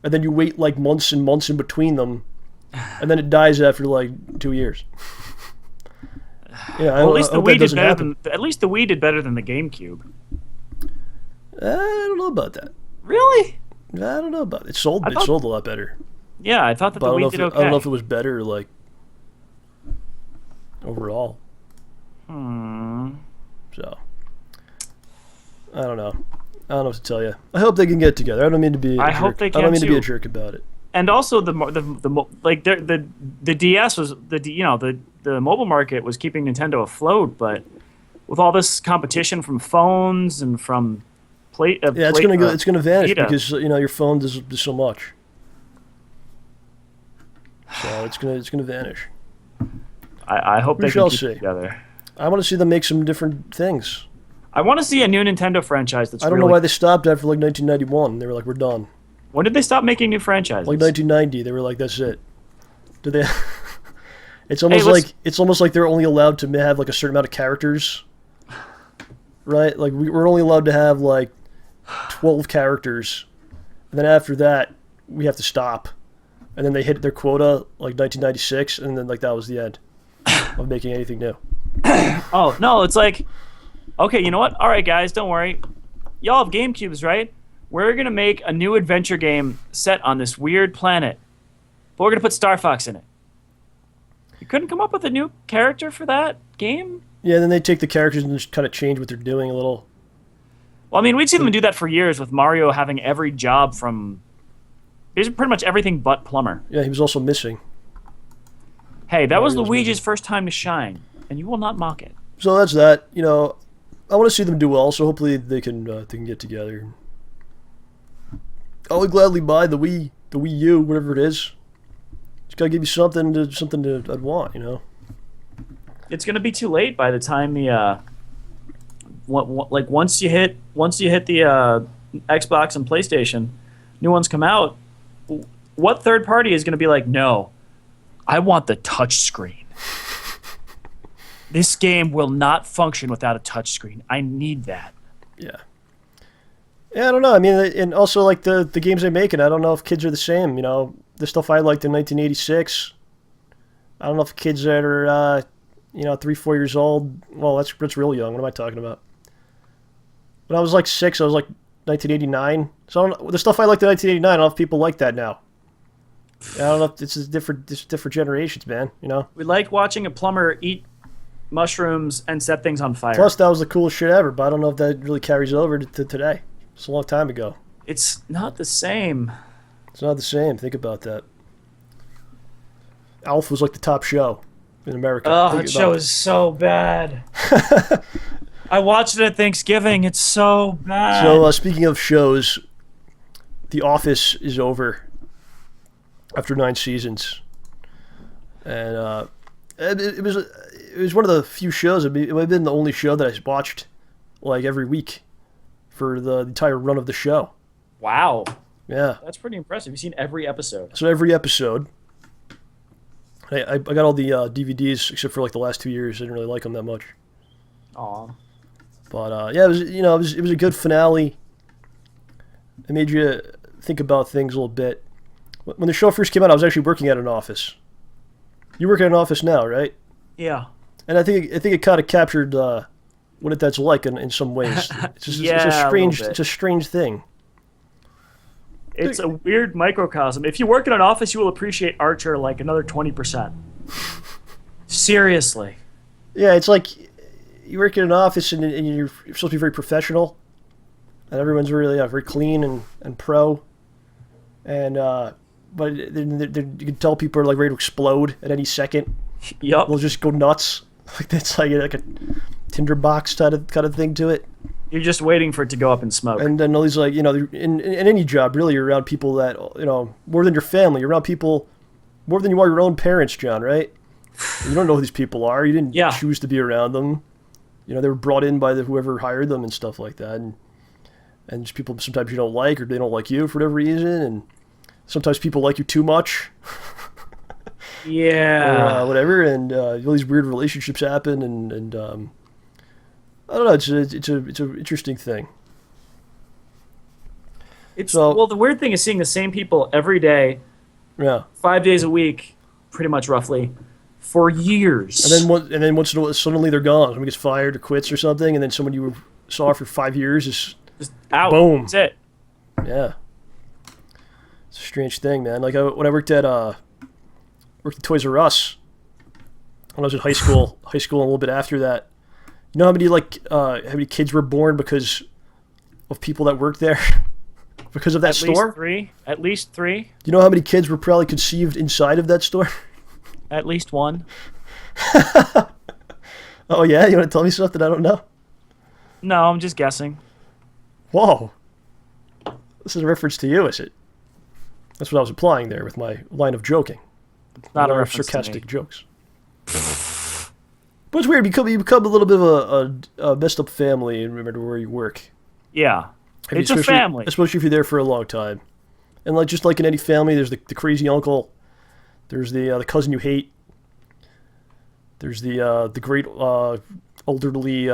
And then you wait like months and months in between them. And then it dies after like 2 years. Yeah, Well, at least the hope that Wii did doesn't better happen. than. At least the Wii did better than the GameCube. I don't know about that. Really? I don't know about it. It sold I thought- a lot better. Yeah, I thought that But the I Wii don't, did know okay. I don't know if it was better like overall. So I don't know. I don't know what to tell you. I hope they can get together. I don't mean to be. I hope they I don't can mean to be a too. jerk about it. And also the DS was the mobile market was keeping Nintendo afloat, but with all this competition from phones and from Yeah, it's gonna vanish Vita. because your phone does so much. So it's gonna vanish. I hope We they shall can keep see. it together. I want to see them make some different things. I want to see a new Nintendo franchise that's I don't know why they stopped after like 1991. They were like, we're done. When did they stop making new franchises? Like 1990, they were like, that's it. Did they? It's almost let's- like they're only allowed to have like a certain amount of characters, right? Like we're only allowed to have like 12 characters, and then after that we have to stop, and then they hit their quota like 1996, and then like that was the end of making anything new. Oh, no, it's like, okay, you know what? All right, guys, don't worry. Y'all have GameCubes, right? We're going to make a new adventure game set on this weird planet, but we're going to put Star Fox in it. You couldn't come up with a new character for that game? Yeah, then they take the characters and just kind of change what they're doing a little. Well, I mean, we'd seen them do that for years with Mario having every job from pretty much everything but plumber. Yeah, he was also missing. Hey, that was Mario's Luigi's first time to shine, and you will not mock it. So that's that. I want to see them do well. So hopefully they can get together. I would gladly buy the Wii U, whatever it is. It's gotta give you something I'd want, you know. It's gonna be too late by the time the once you hit the Xbox and PlayStation, new ones come out. What third party is gonna be like, no, I want the touch screen. This game will not function without a touch screen. I need that. Yeah. Yeah, I don't know. I mean, and also like the games they're making, I don't know if kids are the same. You know, the stuff I liked in 1986. I don't know if kids that are 3-4 years old. Well, that's real young. What am I talking about? When I was like 6, I was like 1989. So I don't know, the stuff I liked in 1989. I don't know if people like that now. I don't know if it's different generations, man. You know. We like watching a plumber eat mushrooms and set things on fire. Plus, that was the coolest shit ever. But I don't know if that really carries over to today. It's a long time ago. It's not the same. It's not the same. Think about that. Alf was like the top show in America. Oh, that show is so bad. I watched it at Thanksgiving. It's so bad. So, speaking of shows, The Office is over after 9 seasons. And it was one of the few shows. It might have been the only show that I watched like every week for the entire run of the show. Wow. Yeah. That's pretty impressive. You've seen every episode. So every episode. I got all the DVDs except for like the last 2 years. I didn't really like them that much. Aw. But yeah, it was a good finale. It made you think about things a little bit. When the show first came out, I was actually working at an office. You work at an office now, right? Yeah. And I think it kind of captured what that's like in some ways. It's a strange thing. It's a weird microcosm. If you work in an office, you will appreciate Archer like another 20%. Seriously. Yeah, it's like you work in an office and you're supposed to be very professional, and everyone's really very clean and pro, and but you can tell people are like ready to explode at any second. Yup. They'll just go nuts. Like that's like a tinderbox kind of thing to it. You're just waiting for it to go up in smoke. And then all these like in any job really, you're around people that more than your family. You're around people more than you are your own parents, John. Right? You don't know who these people are. You didn't choose to be around them. They were brought in by whoever hired them and stuff like that. And just people sometimes you don't like, or they don't like you for whatever reason. And sometimes people like you too much. Yeah. Or whatever. And all these weird relationships happen. And I don't know. It's an interesting thing. Well, the weird thing is seeing the same people every day. Yeah. 5 days a week, pretty much roughly, for years. And then once in a while, suddenly they're gone. Someone gets fired or quits or something, and then someone you saw for 5 years is just out. Boom. That's it. Yeah. It's a strange thing, man. Like when I worked at Toys R Us when I was in high school and a little bit after that. You know how many kids were born because of people that worked there? Because of that store? At least three. You know how many kids were probably conceived inside of that store? At least one. Oh yeah? You want to tell me something I don't know? No, I'm just guessing. Whoa. This is a reference to you, is it? That's what I was implying there with my line of joking. Not a reference sarcastic jokes. But it's weird. You become a little bit of a messed up family and remember where you work. Yeah. It's a family. Especially if you're there for a long time. And just like in any family, there's the crazy uncle. There's the cousin you hate. There's the great elderly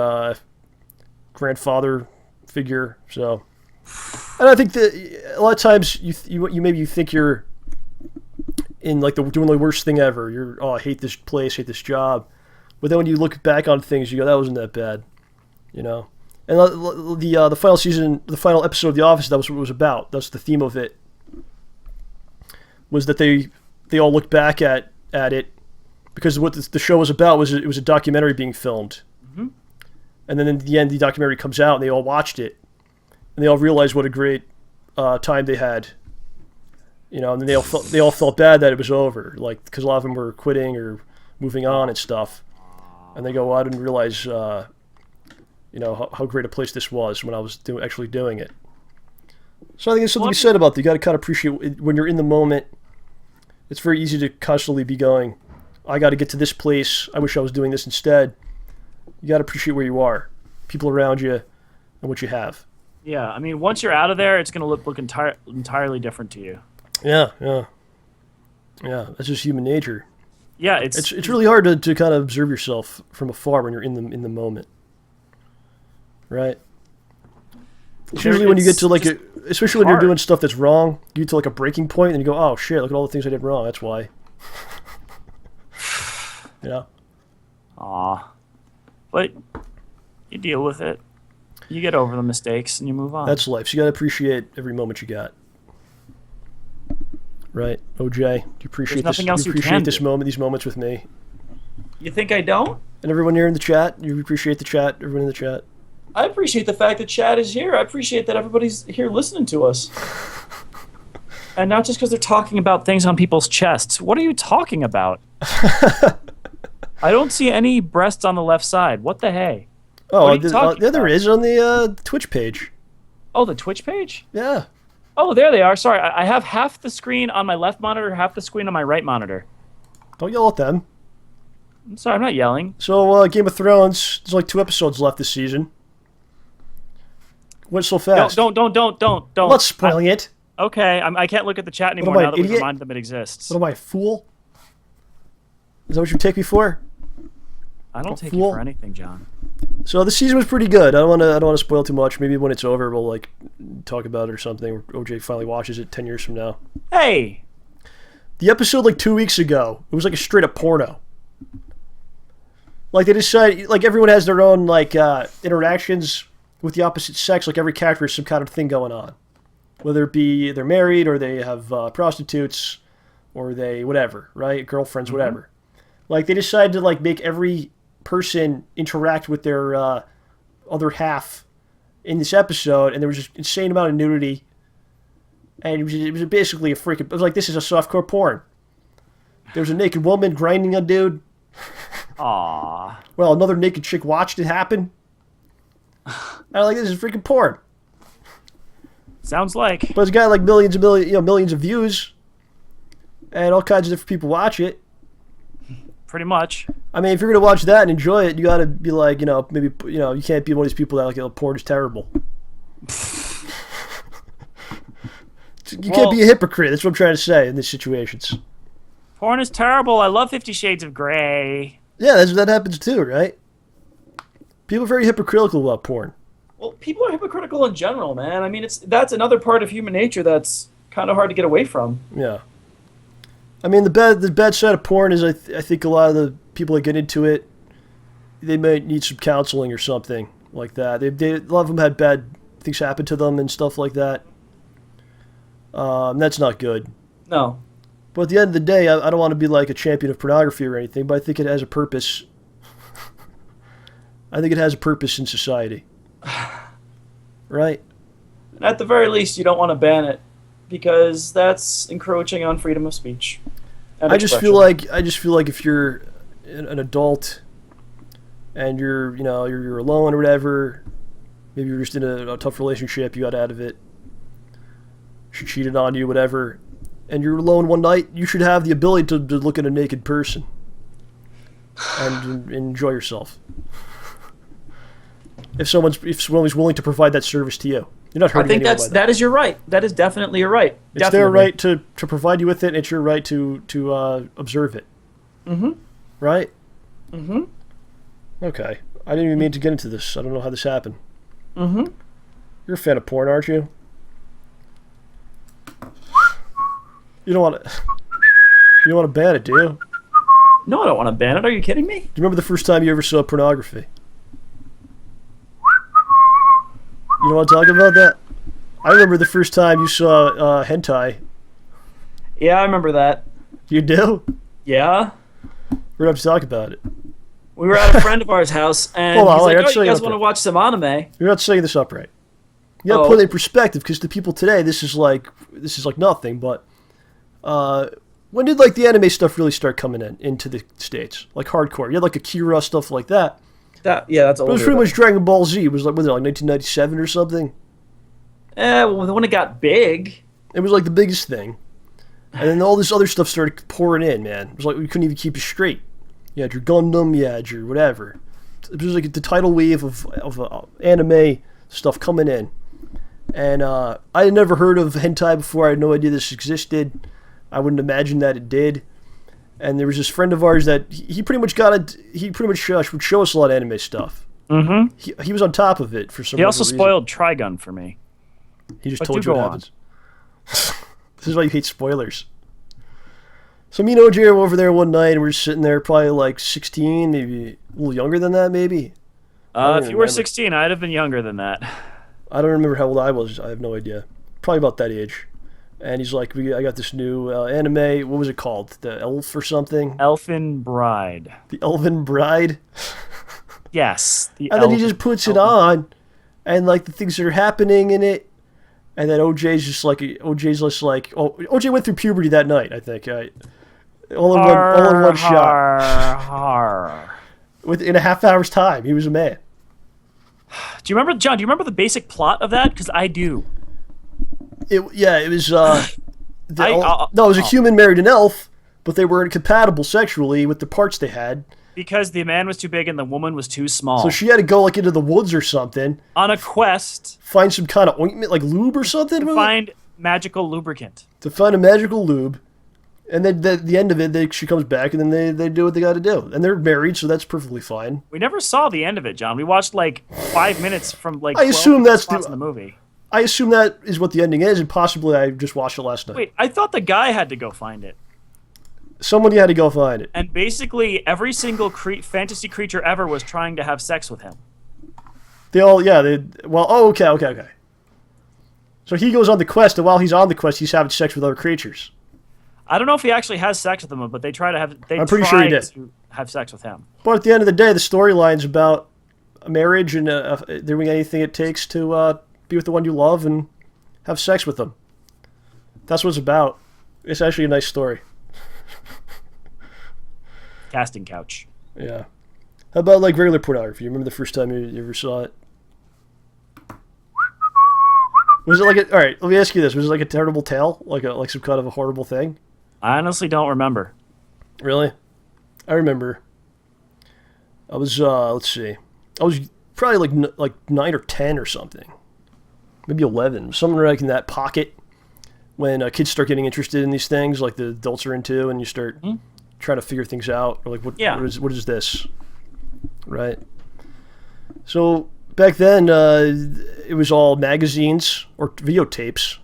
grandfather figure. So, and I think that a lot of times you think you're in like doing the worst thing ever. I hate this place, hate this job. But then when you look back on things, you go, that wasn't that bad, And the final season, the final episode of The Office, that was what it was about. That's the theme of it. Was that they all looked back at it because what the show was about was it was a documentary being filmed. Mm-hmm. And then in the end, the documentary comes out and they all watched it. And they all realized what a great time they had. And then they all felt bad that it was over, like because a lot of them were quitting or moving on and stuff. And they go, well, I didn't realize how great a place this was when I was actually doing it. So I think there's something to be said about that. You got to kind of appreciate it when you're in the moment. It's very easy to constantly be going, I got to get to this place. I wish I was doing this instead. You got to appreciate where you are, people around you, and what you have. Yeah, I mean, once you're out of there, it's going to look entirely different to you. Yeah. That's just human nature. Yeah, it's really hard to kind of observe yourself from afar when you're in the moment, right? It's usually when you get to especially when you're doing stuff that's wrong, you get to a breaking point, and you go, oh shit, look at all the things I did wrong. That's why. Yeah. Aw. But you deal with it. You get over the mistakes and you move on. That's life. So you gotta appreciate every moment you got. Right, OJ? Do you appreciate There's nothing else you appreciate can this do. moment, these moments with me, You think I don't? and everyone here in the chat? You appreciate the chat, everyone in the chat. I appreciate the fact that Chad is here. I appreciate that everybody's here listening to us. And not just because they're talking about things on people's chests. What are you talking about? I don't see any breasts on the left side. What the hey? Oh, What are you talking there about? is on the Twitch page. Oh, the Twitch page? Yeah. Oh, there they are. Sorry, I have half the screen on my left monitor, half the screen on my right monitor. Don't yell at them. I'm sorry, I'm not yelling. So, Game of Thrones, there's 2 episodes left this season. Went so fast. Don't. I'm not spoiling it. Okay, I can't look at the chat anymore am I, now an that we idiot? reminded them it exists. What am I, a fool? Is that what you take me for? I don't take fool? you for anything, John. So the season was pretty good. I don't want to spoil too much. Maybe when it's over, we'll talk about it or something. Or OJ finally watches it 10 years from now. Hey, The episode 2 weeks ago, it was a straight up porno. They decide everyone has their own interactions with the opposite sex. Every character has some kind of thing going on, whether it be they're married or they have prostitutes or they whatever, right? Girlfriends, whatever. They decide to make every person interact with their other half in this episode, and there was just insane amount of nudity, and it was basically it was this is a softcore porn. There was a naked woman grinding a dude. aw, Well, another naked chick watched it happen. I'm this is freaking porn. sounds like. But it's got millions of views, and all kinds of different people watch it. Pretty much. I mean, if you're gonna watch that and enjoy it, you gotta be maybe you can't be one of these people that porn is terrible. You can't be a hypocrite. That's what I'm trying to say in these situations. Porn is terrible. I love 50 Shades of Grey. Yeah, that happens too, right? People are very hypocritical about porn. Well, people are hypocritical in general, man. I mean, that's another part of human nature that's kind of hard to get away from. Yeah. I mean, the bad side of porn is I think a lot of the people that get into it, they might need some counseling or something like that. A lot of them had bad things happen to them and stuff like that. That's not good. No. But at the end of the day, I don't want to be a champion of pornography or anything, but I think it has a purpose. I think it has a purpose in society. Right? And at the very least, you don't want to ban it because that's encroaching on freedom of speech. And I just feel expression. like if you're an adult and you're alone or whatever, maybe you're just in a tough relationship, you got out of it, she cheated on you, whatever, and you're alone one night, you should have the ability to look at a naked person and enjoy yourself. If someone's willing to provide that service to you, you're not I hurting think anyone by that. that is your right. That is definitely your right. It's Definitely. their right to provide you with it, and it's your right to observe it. Mm-hmm. Right? Mm-hmm. Okay. I didn't even mean to get into this. I don't know how this happened. Mm-hmm. You're a fan of porn, aren't you? You don't want to ban it, do you? No, I don't want to ban it. Are you kidding me? Do you remember the first time you ever saw pornography? You don't want to talk about that? I remember the first time you saw hentai. Yeah, I remember that. You do? Yeah. We're going to have to talk about it. We were at a friend of ours' house, and Hold on, he's like, let's "Oh, you say guys it want to up watch some anime?" You're not saying this up right. You got to Oh. put it in perspective, because to people today, this is like nothing, but when did the anime stuff really start coming into the States? Hardcore. You had Akira, stuff like that. That's But older. it was pretty much Dragon Ball Z. It was like, was it like 1997 or something? Well, when it got big. It was like the biggest thing. And then all this other stuff started pouring in, man. It was like we couldn't even keep it straight. You had your Gundam, you had your whatever. It was like the tidal wave of anime stuff coming in. And I had never heard of hentai before. I had no idea this existed. I wouldn't imagine that it did. And there was this friend of ours that he pretty much got it. He pretty much would show us a lot of anime stuff. Mm-hmm. He was on top of it for some reason. He also spoiled Trigun for me. He just But told do you what go happens. This is why you hate spoilers. So me and OJ were over there one night, and we were sitting there probably like 16, maybe a little younger than that, maybe. If you were 16, I'd have been younger than that. I don't remember how old I was. I have no idea. Probably about that age. And he's like, I got this new anime. What was it called? The Elf or something? Elfin Bride. The Elven Bride? Yes. And then he just puts it on, and like the things that are happening in it. And then OJ's just like, OJ went through puberty that night, I think. All in one shot. Within a half hour's time, he was a man. Do you remember, John? Do you remember the basic plot of that? Because I do. It was. It was a human married an elf, but they were incompatible sexually with the parts they had. Because the man was too big and the woman was too small. So she had to go like into the woods or something. On a quest. Find some kind of ointment, like lube or something. To find magical lubricant. To find a magical lube. And then at the end of it, she comes back, and then they do what they got to do. And they're married, so that's perfectly fine. We never saw the end of it, John. We watched like 5 minutes from like. I assume that's in the movie. I assume that is what the ending is, and possibly I just watched it last night. Wait, I thought the guy had to go find it. Somebody had to go find it. And basically, every single fantasy creature ever was trying to have sex with him. Okay. So he goes on the quest, and while he's on the quest, he's having sex with other creatures. I don't know if he actually has sex with them, but they try to have. I'm pretty sure he did. To have sex with him. But at the end of the day, the storyline's about marriage and doing anything it takes to be with the one you love and have sex with them. That's what it's about. It's actually a nice story. Casting couch. Yeah. How about like regular pornography? You remember the first time you ever saw it? Was it like all right, let me ask you this. Was it like a terrible tale? Like some kind of a horrible thing? I honestly don't remember. Really? I remember. I was let's see. I was probably like 9 or 10 or something. Maybe 11. Somewhere like in that pocket when kids start getting interested in these things like the adults are into, and you start trying to figure things out, or like what is this? Right? So back then, it was all magazines or videotapes.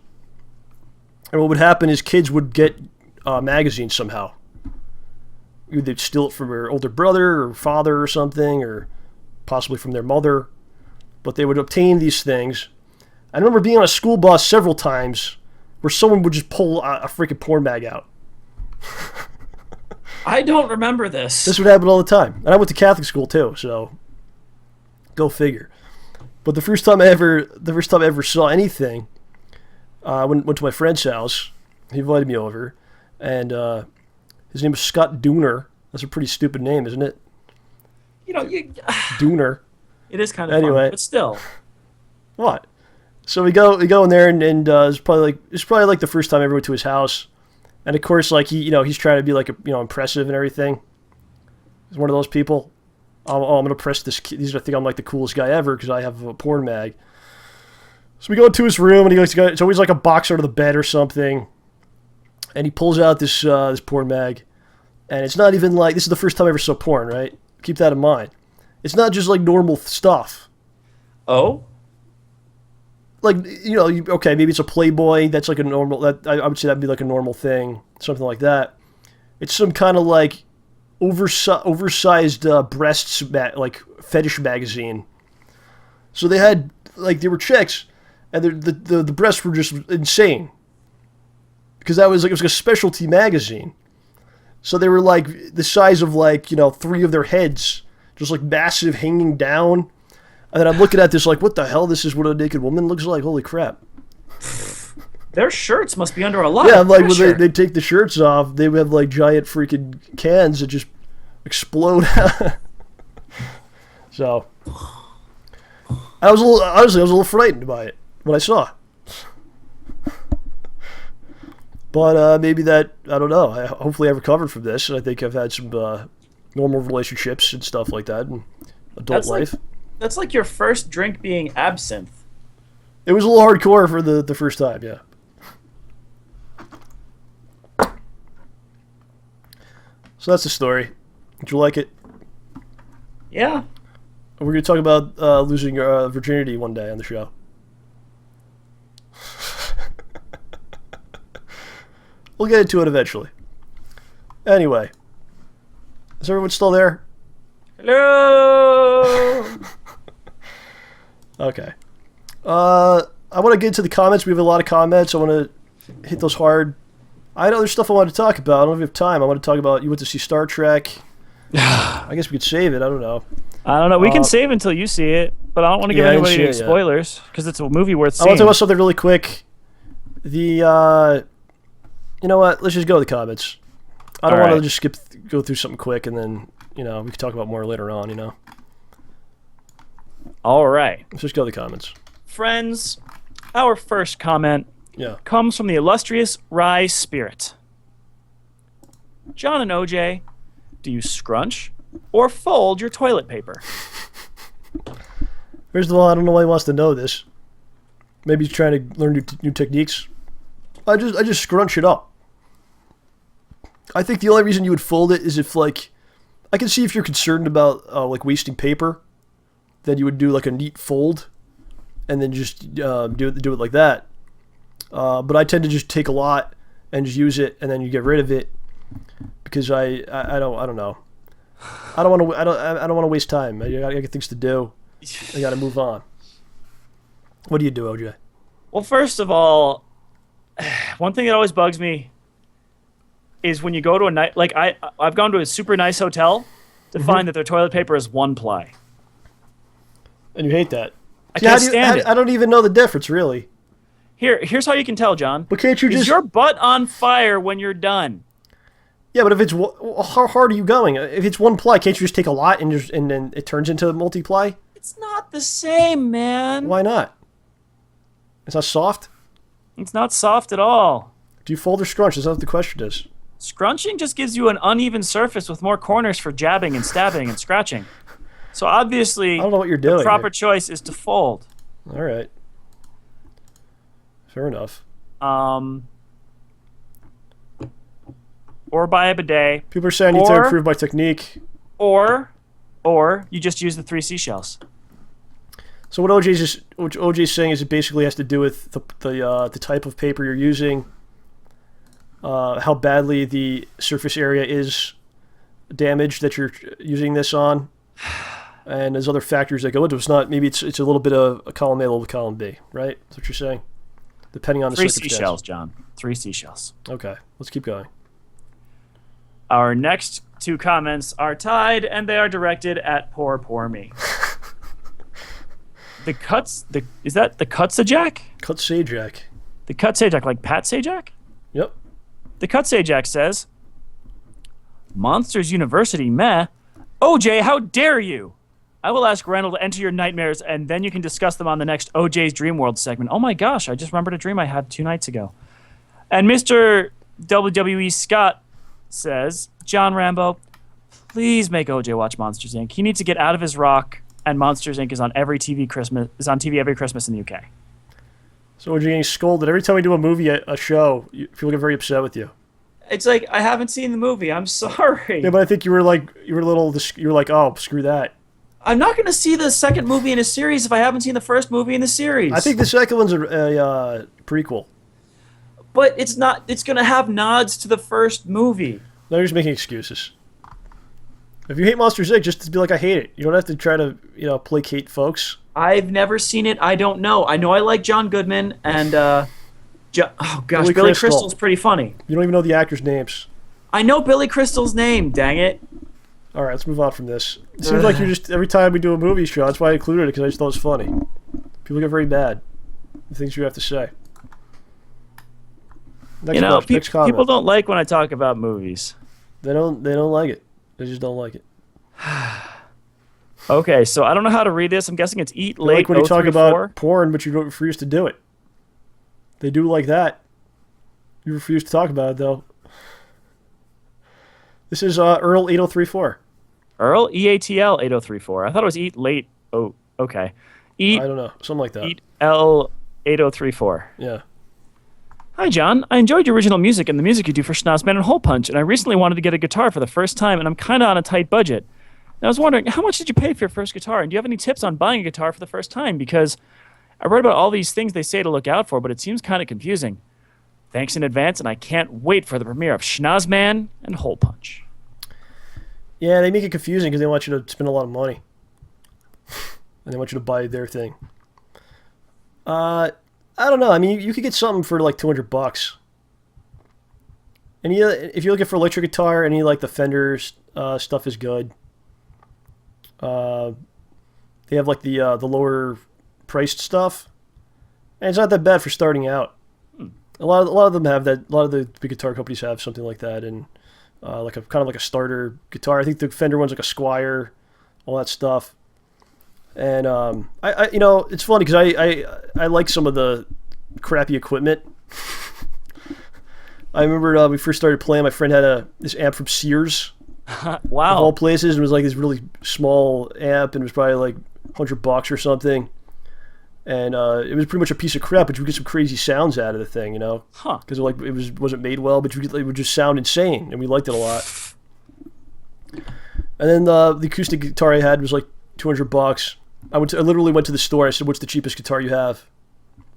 And what would happen is kids would get magazines somehow. They'd steal it from their older brother or father or something, or possibly from their mother. But they would obtain these things. I remember being on a school bus several times where someone would just pull a freaking porn mag out. I don't remember this. This would happen all the time. And I went to Catholic school too, so go figure. But the first time I ever saw anything, I went to my friend's house. He invited me over, and his name was Scott Dooner. That's a pretty stupid name, isn't it? Dooner. It is kind of anyway, fun, but still. What? So we go in there, and it's probably like the first time I ever went to his house, and of course, like he's trying to be like impressive and everything. He's one of those people. I'm gonna press this. He's gonna think I'm like the coolest guy ever because I have a porn mag. So we go into his room, and it's always like a box under the bed or something, and he pulls out this porn mag, and it's not even like, this is the first time I ever saw porn, right? Keep that in mind. It's not just like normal stuff. Oh. Like, okay, maybe it's a Playboy. That's like a normal. I would say that'd be like a normal thing, something like that. It's some kind of like oversized breasts, like fetish magazine. So they had they were chicks, and the breasts were just insane. Because it was like a specialty magazine. So they were like the size of 3 of their heads, just like massive, hanging down. And then I'm looking at this like, what the hell? This is what a naked woman looks like? Holy crap. Their shirts must be under a lot of of pressure. when they take the shirts off, they would have like giant freaking cans that just explode. So I was a little frightened by it when I saw it. But maybe that, I don't know. Hopefully I've recovered from this. I think I've had some normal relationships and stuff like that in adult life. That's like your first drink being absinthe. It was a little hardcore for the first time, yeah. So that's the story. Did you like it? Yeah. We're going to talk about losing your virginity one day on the show. We'll get into it eventually. Anyway. Is everyone still there? Hello! Okay. I want to get into the comments. We have a lot of comments. I want to hit those hard. I had other stuff I wanted to talk about. I don't know if we have time. I want to talk about you went to see Star Trek. I guess we could save it. I don't know. I don't know. We can save until you see it, but I don't want to give anybody any spoilers because it's a movie worth seeing. I want to talk about something really quick. You know what? Let's just go to the comments. I don't want to just go through something quick and then, we can talk about more later on, All right. Let's just go to the comments. Friends, our first comment Yeah. comes from the illustrious Rye Spirit. John and OJ, do you scrunch or fold your toilet paper? First of all, I don't know why he wants to know this. Maybe he's trying to learn new techniques. I just scrunch it up. I think the only reason you would fold it is if, like, I can see if you're concerned about, wasting paper, then you would do, like, a neat fold, and then just do it like that. But I tend to just take a lot and just use it, and then you get rid of it, because I don't know. I don't want to waste time. I got things to do. I got to move on. What do you do, OJ? Well, first of all, one thing that always bugs me is when you go to a night, like I've gone to a super nice hotel to find that their toilet paper is one ply. And you hate that. I can't stand it. I don't even know the difference, really. Here's how you can tell, John. But can't you Is your butt on fire when you're done? Yeah, but if it's how hard are you going? If it's one ply, can't you just take a lot and then it turns into a multiply? It's not the same, man. Why not? It's not soft. It's not soft at all. Do you fold or scrunch? That's not what the question is. Scrunching just gives you an uneven surface with more corners for jabbing and stabbing and scratching. So obviously, I don't know what you're doing. The proper choice is to fold. All right. Fair enough. Or buy a bidet. People are saying you need to improve my technique. Or you just use the 3 seashells. So what OJ's saying is it basically has to do with the type of paper you're using, how badly the surface area is damaged that you're using this on, and there's other factors that go into it. It's not, maybe it's a little bit of a column A, a little bit of column B, right? That's what you're saying? Depending on the circumstance. 3 seashells, John. 3 seashells. Okay, let's keep going. Our next 2 comments are tied, and they are directed at poor me. Is that the Cutsajak? Cutsajak. The Cutsajak, like Pat Sajak? Yep. The Cutsajak says, Monsters University, meh. OJ, how dare you? I will ask Randall to enter your nightmares, and then you can discuss them on the next OJ's Dream World segment. Oh my gosh, I just remembered a dream I had 2 nights ago. And Mr. WWE Scott says, John Rambo, please make OJ watch Monsters, Inc. He needs to get out of his rock, and Monsters, Inc. is on TV every Christmas in the UK. So OJ getting scolded every time we do a movie, a show. People get very upset with you. It's like, I haven't seen the movie. I'm sorry. Yeah, but I think you were like, oh, screw that. I'm not going to see the second movie in a series if I haven't seen the first movie in the series. I think the second one's a prequel. But it's not. It's going to have nods to the first movie. No, you're just making excuses. If you hate Monsters, Inc., just be like, I hate it. You don't have to try to, placate folks. I've never seen it. I don't know. I know I like John Goodman and, Billy Crystal's pretty funny. You don't even know the actors' names. I know Billy Crystal's name, dang it. All right, let's move on from this. It seems like you're just, every time we do a movie show, that's why I included it, because I just thought it was funny. People get very bad. The things you have to say. Next comment. People don't like when I talk about movies. They don't like it. They just don't like it. Okay, so I don't know how to read this. I'm guessing it's eat They late. like when you talk 034. about porn, but you don't refuse to do it. They do like that. You refuse to talk about it, though. This is Earl 8034. Earl EATL 8034. I thought it was eat late. Oh, okay. Eat I don't know. Something like that. eat L 8034. Yeah. Hi, John. I enjoyed your original music and the music you do for Schnozman and Hole Punch, and I recently wanted to get a guitar for the first time, and I'm kind of on a tight budget. And I was wondering, how much did you pay for your first guitar, and do you have any tips on buying a guitar for the first time? Because I read about all these things they say to look out for, but it seems kind of confusing. Thanks in advance, and I can't wait for the premiere of Schnozman and Hole Punch. Yeah, they make it confusing because they want you to spend a lot of money. And they want you to buy their thing. I don't know. I mean, you could get something for like $200. And if you're looking for electric guitar, any like the Fender's stuff is good. They have like the lower priced stuff, and it's not that bad for starting out. A lot of them have that. A lot of the big guitar companies have something like that, and like a kind of like a starter guitar. I think the Fender one's like a Squier, all that stuff. And I you know, it's funny because I like some of the crappy equipment. I remember when we first started playing, my friend had this amp from Sears. Wow. Of all places, and it was like this really small amp, and it was probably like $100 or something. And it was pretty much a piece of crap, but you would get some crazy sounds out of the thing, you know? Huh. Because like it wasn't made well, but it would just sound insane, and we liked it a lot. And then the acoustic guitar I had was like $200. I literally went to the store. I said, "What's the cheapest guitar you have?"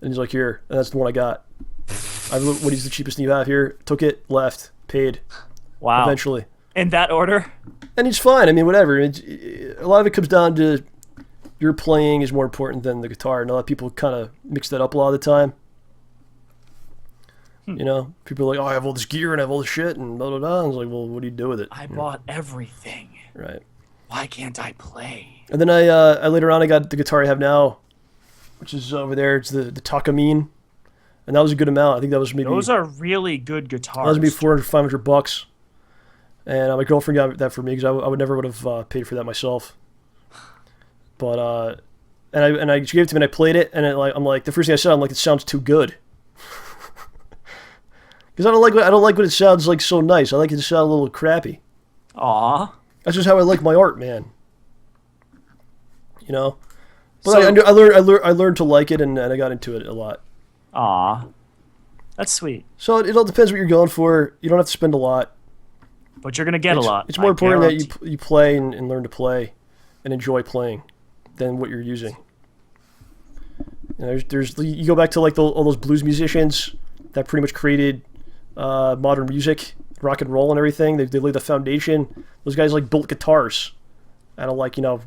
And he's like, "Here." And that's the one I got. What is the cheapest thing you have here? Took it, left, paid. Wow. Eventually. In that order? And it's fine. I mean, whatever. A lot of it comes down to your playing is more important than the guitar. And a lot of people kind of mix that up a lot of the time. You know, people are like, "Oh, I have all this gear and I have all this shit and blah, blah, blah." And it's like, well, what do you do with it? I bought everything. Right. Why can't I play? And then I later on I got the guitar I have now, which is over there. It's the Takamine, and that was a good amount. I think that was maybe Those are really good guitars. that was maybe $400-$500. And my girlfriend got that for me because I would never would have paid for that myself. But and she gave it to me and I played it, and I'm like the first thing I said, I'm like, it sounds too good. Because I don't like when it sounds like so nice. I like it to sound a little crappy. Aw. That's just how I like my art, man. You know, but So- I learned to like it, and I got into it a lot. Aw. That's sweet. So it all depends what you're going for. You don't have to spend a lot. But you're going to get a lot. It's more I important guarantee. that you play and learn to play, and enjoy playing, than what you're using. You know, you go back to like all those blues musicians that pretty much created modern music, rock and roll, and everything. They laid the foundation. Those guys like built guitars out of like, you know,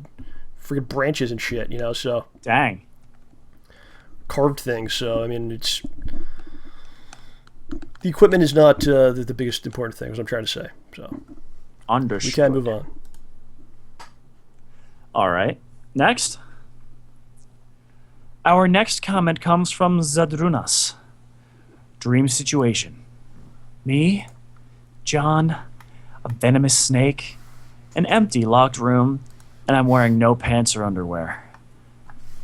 freaking branches and shit, you know, so Dang. carved things. So I mean, it's the equipment is not the biggest important thing, is what I'm trying to say. So Understood. we can move on. All right. Next. Our next comment comes from Zadrunas. Dream situation. Me, John, a venomous snake, an empty locked room, and I'm wearing no pants or underwear.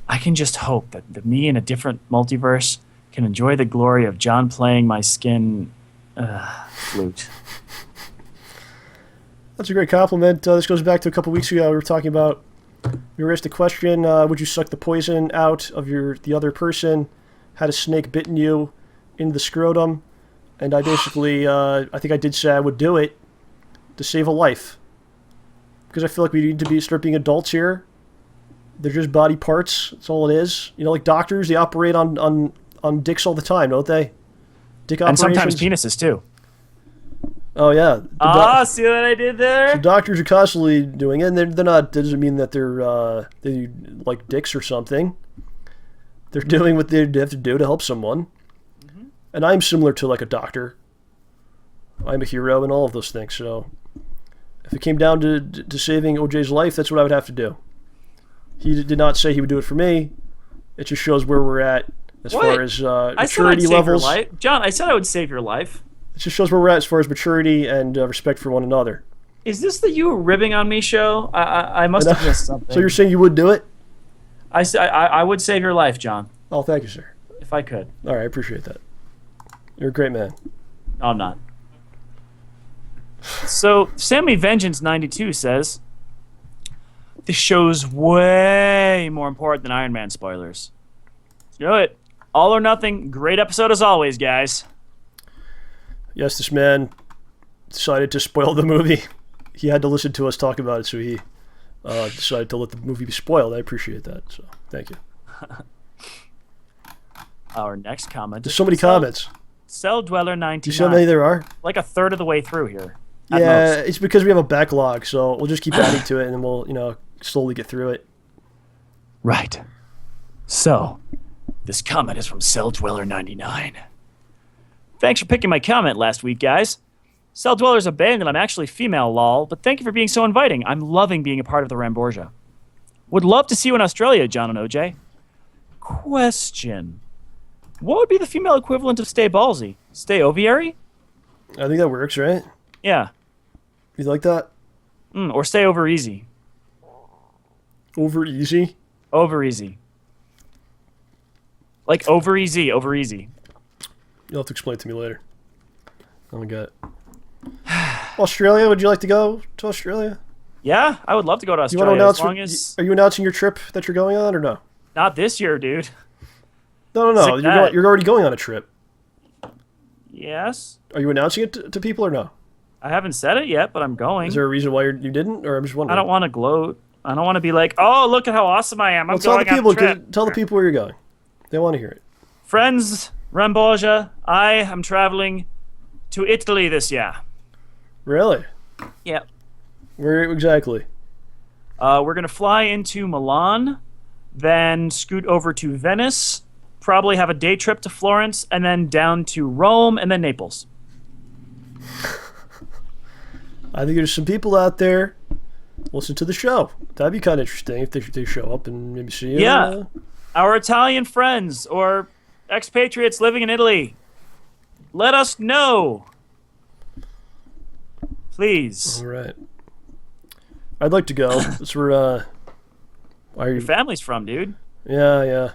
I can just hope that the me in a different multiverse can enjoy the glory of John playing my skin flute. That's a great compliment. This goes back to a couple weeks ago. We were talking about, we were asked the question, would you suck the poison out of the other person? Had a snake bitten you in the scrotum? And I basically, I think I did say I would do it to save a life. Because I feel like we need to start being adults here. They're just body parts. That's all it is. You know, like doctors, they operate on dicks all the time, don't they? Dick And operations. sometimes penises, too. Oh, yeah. See what I did there? The doctors are constantly doing it, and they're not. That doesn't mean that they like dicks or something. They're doing what they have to do to help someone. Mm-hmm. And I'm similar to like a doctor. I'm a hero and all of those things. So if it came down to saving OJ's life, that's what I would have to do. He did not say he would do it for me. It just shows where we're at as far as I said I'd maturity save levels. your life. John, I said I would save your life. It just shows where we're at as far as maturity and respect for one another. Is this the you ribbing on me show? I must have missed something. So you're saying you would do it? I would save your life, John, Oh, thank you, sir. if I could. All right, I appreciate that. You're a great man. No, I'm not. So, Sammy Vengeance 92 says, this show's way more important than Iron Man spoilers. Let's do it. All or nothing. Great episode as always, guys. Yes, this man decided to spoil the movie. He had to listen to us talk about it, so he decided to let the movie be spoiled. I appreciate that, so thank you. Our next comment. There's so many comments. Cell Dweller Do 99. you see how many there are? Like a third of the way through here. At Yeah, most. it's because we have a backlog, so we'll just keep adding to it, and then we'll, slowly get through it. Right. So, this comment is from Cell Dweller 99. Thanks for picking my comment last week, guys. Cell Dweller's a band and I'm actually female, lol, but thank you for being so inviting. I'm loving being a part of the Ramborgia. Would love to see you in Australia, John and OJ. Question. What would be the female equivalent of StayBallsy? Stay Oviary? I think that works, right? Yeah. You like that? Or Stay Over Easy. Over easy? Over Easy. Like over easy, over easy. You'll have to explain it to me later. I don't get it. Australia? Would you like to go to Australia? Yeah, I would love to go to You want Australia to announce? as long as... Are you announcing your trip that you're going on, or no? Not this year, dude. No. Sick that. You're already going on a trip. Yes? Are you announcing it to people or no? I haven't said it yet, but I'm going. Is there a reason why you didn't, or I'm just wondering? I don't want to gloat. I don't want to be like, oh, look at how awesome I am. I'm tell going the people. on a trip. Tell the people where you're going. They want to hear it. Friends, Ramborgia, I am traveling to Italy this year. Really? Yep. Where exactly? We're going to fly into Milan, then scoot over to Venice, probably have a day trip to Florence, and then down to Rome, and then Naples. I think there's some people out there listen to the show. That'd be kind of interesting if they show up and maybe see you. Yeah. Our Italian friends or expatriates living in Italy, let us know. Please. All right. I'd like to go. That's where. Why are Your you? family's from, dude. Yeah.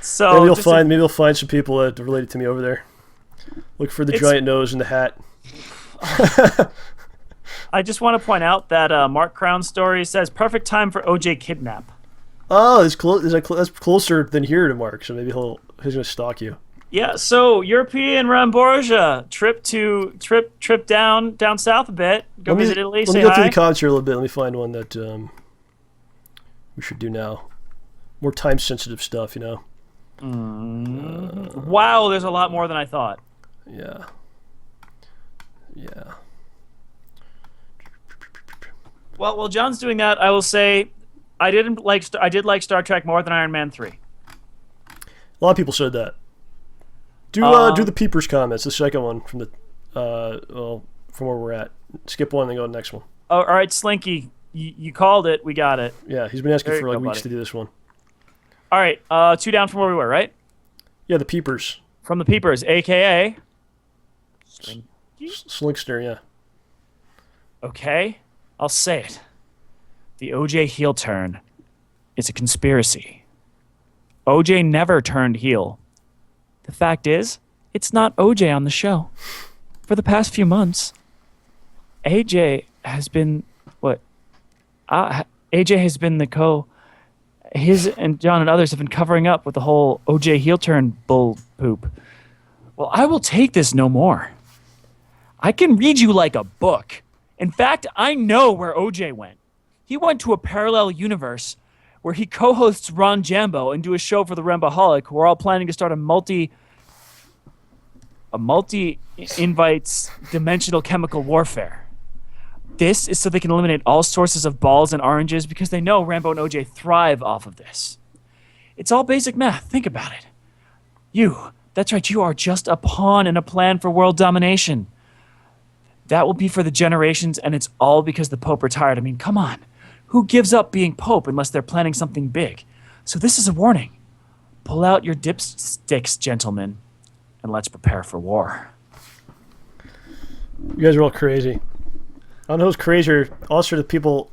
So Maybe you'll find some people that related to me over there. Look for the giant nose and the hat. I just want to point out that Mark Crown's story says perfect time for OJ kidnap. Oh, it's close. That's closer than here to Mark. So maybe he's gonna stalk you. Yeah. So European Ramborgia trip down south a bit. Go visit Italy. Let me go through the concert a little bit. Let me find one that we should do now. More time sensitive stuff, Wow, there's a lot more than I thought. Yeah. Well, while John's doing that, I will say I did like Star Trek more than Iron Man 3. A lot of people said that. Do the Peepers comments, the second one from the from where we're at. Skip one and then go to the next one. Oh, all right, Slinky, you called it. We got it. Yeah, he's been asking There for you like go, weeks buddy. to do this one. All right, 2 down from where we were, right? Yeah, the Peepers. From the Peepers, a.k.a. Slinkster, yeah. Okay, I'll say it. The OJ heel turn is a conspiracy. OJ never turned heel. The fact is, it's not OJ on the show. For the past few months, AJ has been AJ has been his and John and others have been covering up with the whole OJ heel turn bull poop. Well, I will take this no more. I can read you like a book. In fact, I know where OJ went. He went to a parallel universe where he co-hosts Ron Jambo and do a show for the Rambaholic. We're all planning to start a multi-invites dimensional chemical warfare. This is so they can eliminate all sources of balls and oranges because they know Rambo and OJ thrive off of this. It's all basic math. Think about it. That's right, you are just a pawn in a plan for world domination. That will be for the generations, and it's all because the Pope retired. I mean, come on. Who gives up being Pope unless they're planning something big? So this is a warning. Pull out your dipsticks, gentlemen, and let's prepare for war. You guys are all crazy. I don't know who's crazier, us or the people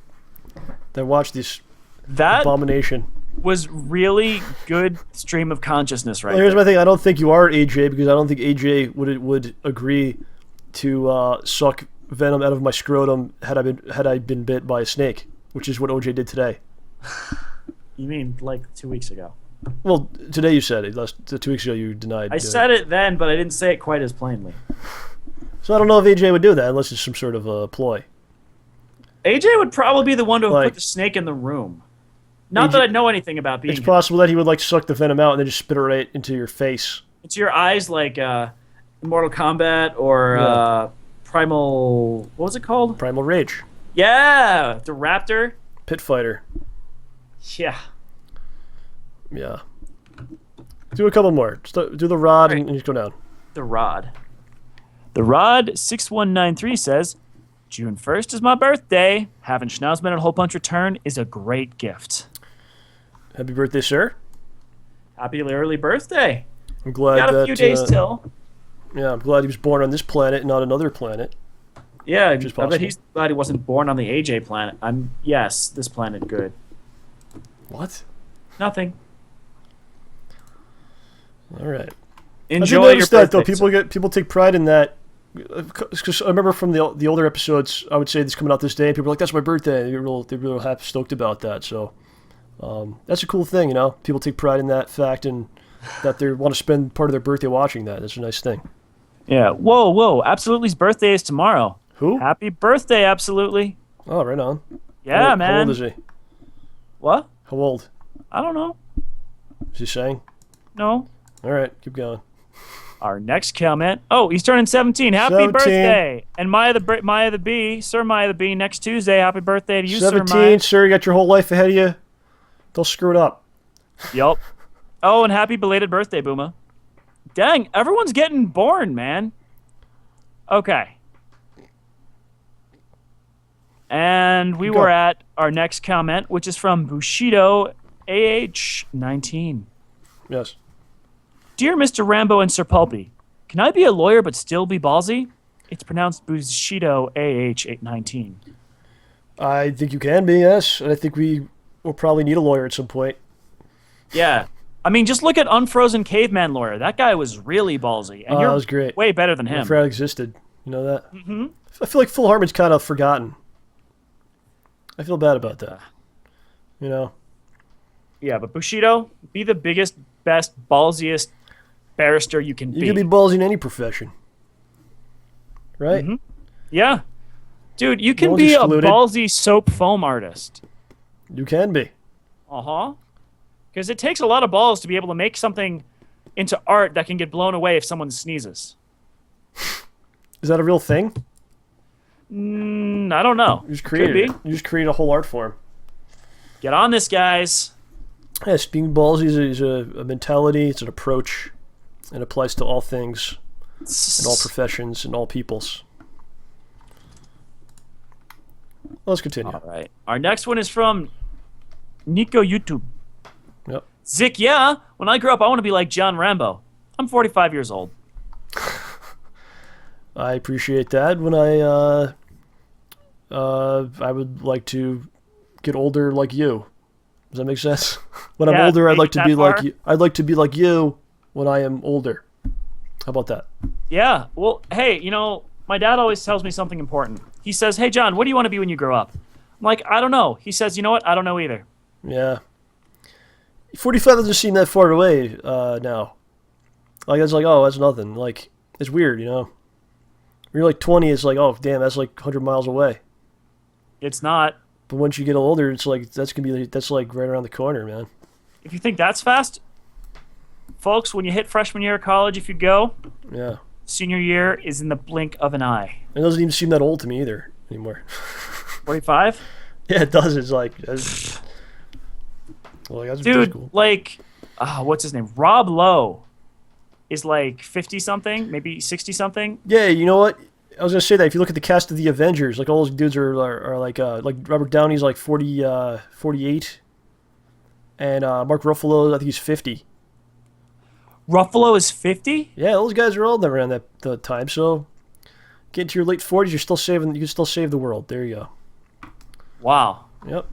that watch this That abomination. was really good stream of consciousness right Well, here's there. my thing. I don't think you are AJ because I don't think AJ would agree to suck venom out of my scrotum had I been bit by a snake, which is what OJ did today. You mean like 2 weeks ago? Well, today you said it. 2 weeks ago you denied. I said it then, but I didn't say it quite as plainly. So I don't know if AJ would do that unless it's some sort of a ploy. AJ would probably be the one to have Like- put the snake in the room. Not AJ that I know anything about being It's possible that he would like suck the venom out and then just spit it right into your face. into your eyes like Mortal Kombat or Yeah. Primal. What was it called? Primal Rage. Yeah, the Raptor. Pit Fighter. Yeah. Yeah. Do a couple more. Just do the rod Right. and just go down. The Rod. The Rod 6193 says, June 1st is my birthday. Having Schnauzman and Hole Punch return is a great gift. Happy birthday, sir. Happy early birthday. I'm glad Got a that few days till. yeah, I'm glad he was born on this planet, not another planet. Yeah, I is bet possible. he's glad he wasn't born on the AJ planet. Yes, this planet good. What? Nothing. All right. Enjoy I did notice your that though. birthday. People take pride in that. Because I remember from the older episodes, I would say this coming out this day, and people were like, "That's my birthday." They're real happy, stoked about that. So that's a cool thing, you know. People take pride in that fact and that they want to spend part of their birthday watching that. That's a nice thing. Yeah. Whoa. Absolutely's birthday is tomorrow. Who? Happy birthday, Absolutely. Oh, right on. Yeah, How man. old is he? What? How old? I don't know. Is he saying? No. All right, keep going. Our next comment. Oh, he's turning 17. Happy 17. birthday. And Maya the Bee, Sir Maya the Bee, next Tuesday. Happy birthday to you, 17, Sir Maya. sir. You got your whole life ahead of you. Don't screw it up. Yup. Oh, and happy belated birthday, Booma. Dang, everyone's getting born, man. Okay. And we Go. were at our next comment, which is from Bushido AH19. Yes. Dear Mr. Rambo and Sir Pulpy, can I be a lawyer but still be ballsy? It's pronounced Bushido AH19. I think you can be, yes. And I think we will probably need a lawyer at some point. Yeah. I mean, just look at Unfrozen Caveman Lawyer. That guy was really ballsy. And That you're was great. way better than I him. forgot it existed. You know that? Mm-hmm. I feel like Full Harmon's kind of forgotten. I feel bad about that. You know? Yeah, but Bushido, be the biggest, best, ballsiest barrister you can You be. can be ballsy in any profession. Right? Mm-hmm. Yeah. Dude, you can one's be excluded. a ballsy soap foam artist. You can be. Uh-huh. Because it takes a lot of balls to be able to make something into art that can get blown away if someone sneezes. Is that a real thing? I don't know. You just Could created be. it. You just created a whole art form. Get on this, guys. Yes, being ballsy is a mentality. It's an approach. It applies to all things, in all professions, and all peoples. Let's continue. All right. Our next one is from Nico YouTube. Yep. Zick, yeah. When I grow up, I want to be like John Rambo. I'm 45 years old. I appreciate that. When I would like to get older like you. Does that make sense? When I'm Yeah, older, I'd make like it to that be like far? you. I'd like to be like you when I am older. How about that? Yeah. Well, hey, you know, my dad always tells me something important. He says, hey, John, what do you want to be when you grow up? I'm like, I don't know. He says, you know what? I don't know either. Yeah. 45 doesn't seem that far away now. Like, it's like, oh, that's nothing. Like, it's weird, you know? When you're like 20, it's like, oh, damn, that's like 100 miles away. It's not. But once you get older, it's like, that's like right around the corner, man. If you think that's fast, folks, when you hit freshman year of college, if you go, Yeah. senior year is in the blink of an eye. It doesn't even seem that old to me either anymore. 45? Yeah, it does. It's like, that's Dude, cool. like, what's his name? Rob Lowe is like 50-something, maybe 60-something. Yeah, you know what? I was gonna say that if you look at the cast of the Avengers, like all those dudes are like Robert Downey's like 48, and Mark Ruffalo, I think he's 50. Ruffalo is 50? Yeah, those guys are all around that the time. So, get into your late 40s, you're still saving. You can still save the world. There you go. Wow. Yep.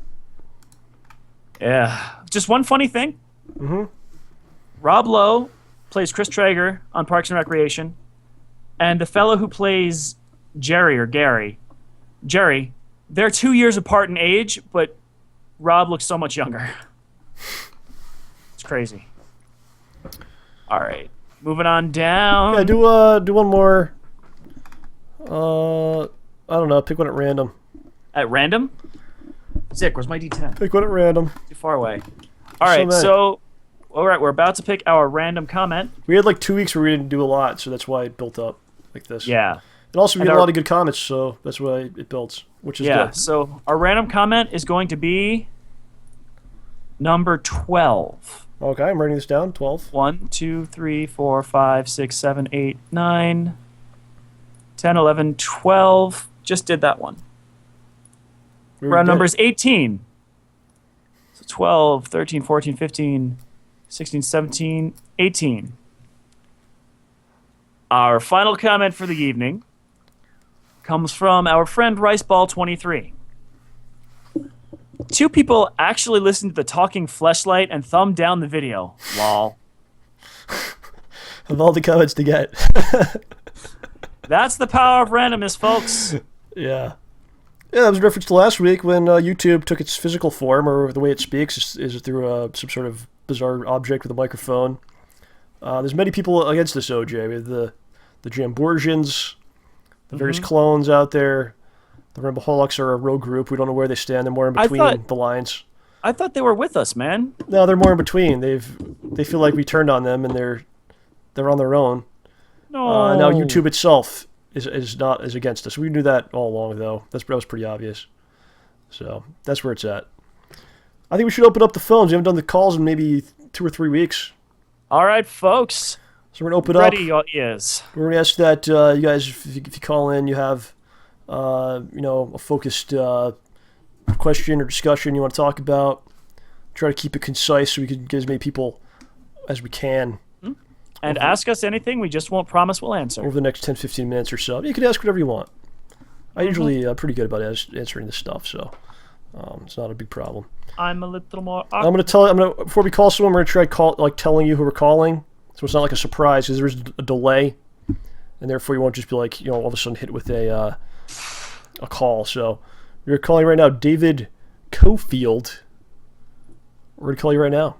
Yeah. Just one funny thing. Mm-hmm. Rob Lowe plays Chris Traeger on Parks and Recreation, and the fellow who plays Jerry, they're 2 years apart in age, but Rob looks so much younger. It's crazy. All right, moving on down. Yeah, do one more. I don't know. Pick one at random. At random? Zick, where's my D10? Pick one at random. Too far away. All right, so all right, we're about to pick our random comment. We had like 2 weeks where we didn't do a lot, so that's why it built up like this. Yeah. And also, we And get a lot of good comments, so that's why it builds, which is good. So our random comment is going to be number 12. Okay, I'm writing this down. 12. 1, 2, 3, 4, 5, 6, 7, 8, 9, 10, 11, 12. Just did that one. Round number is 18. So 12, 13, 14, 15, 16, 17, 18. Our final comment for the evening comes from our friend Riceball23. 2 people actually listened to the talking fleshlight and thumbed down the video. Lol. Of all the comments to get. That's the power of randomness, folks. Yeah. Yeah, that was a reference to last week when YouTube took its physical form, or the way it speaks is through some sort of bizarre object with a microphone. There's many people against this, OJ. We have the Jamborgians, the various clones out there. The Ramboholics are a rogue group. We don't know where they stand. They're more in between the lines. I thought they were with us, man. No, they're more in between. They feel like we turned on them, and they're on their own. No. Now YouTube itself is against us. We knew that all along, though. That was pretty obvious. So that's where it's at. I think we should open up the phones. We haven't done the calls in maybe 2 or 3 weeks. All right, folks. So we're gonna open up. Ready your ears. We're gonna ask that you guys, if you call in, you have a focused question or discussion you want to talk about. Try to keep it concise so we can get as many people as we can. And ask us anything. We just won't promise we'll answer. Over the next 10, 15 minutes or so. You can ask whatever you want. I usually pretty good about answering this stuff, so it's not a big problem. I'm a little more I'm gonna before we call someone, we're gonna try telling you who we're calling, so it's not like a surprise because there's a delay, and therefore you won't just be like all of a sudden hit with a call. So we're calling right now David Cofield. We're gonna call you right now.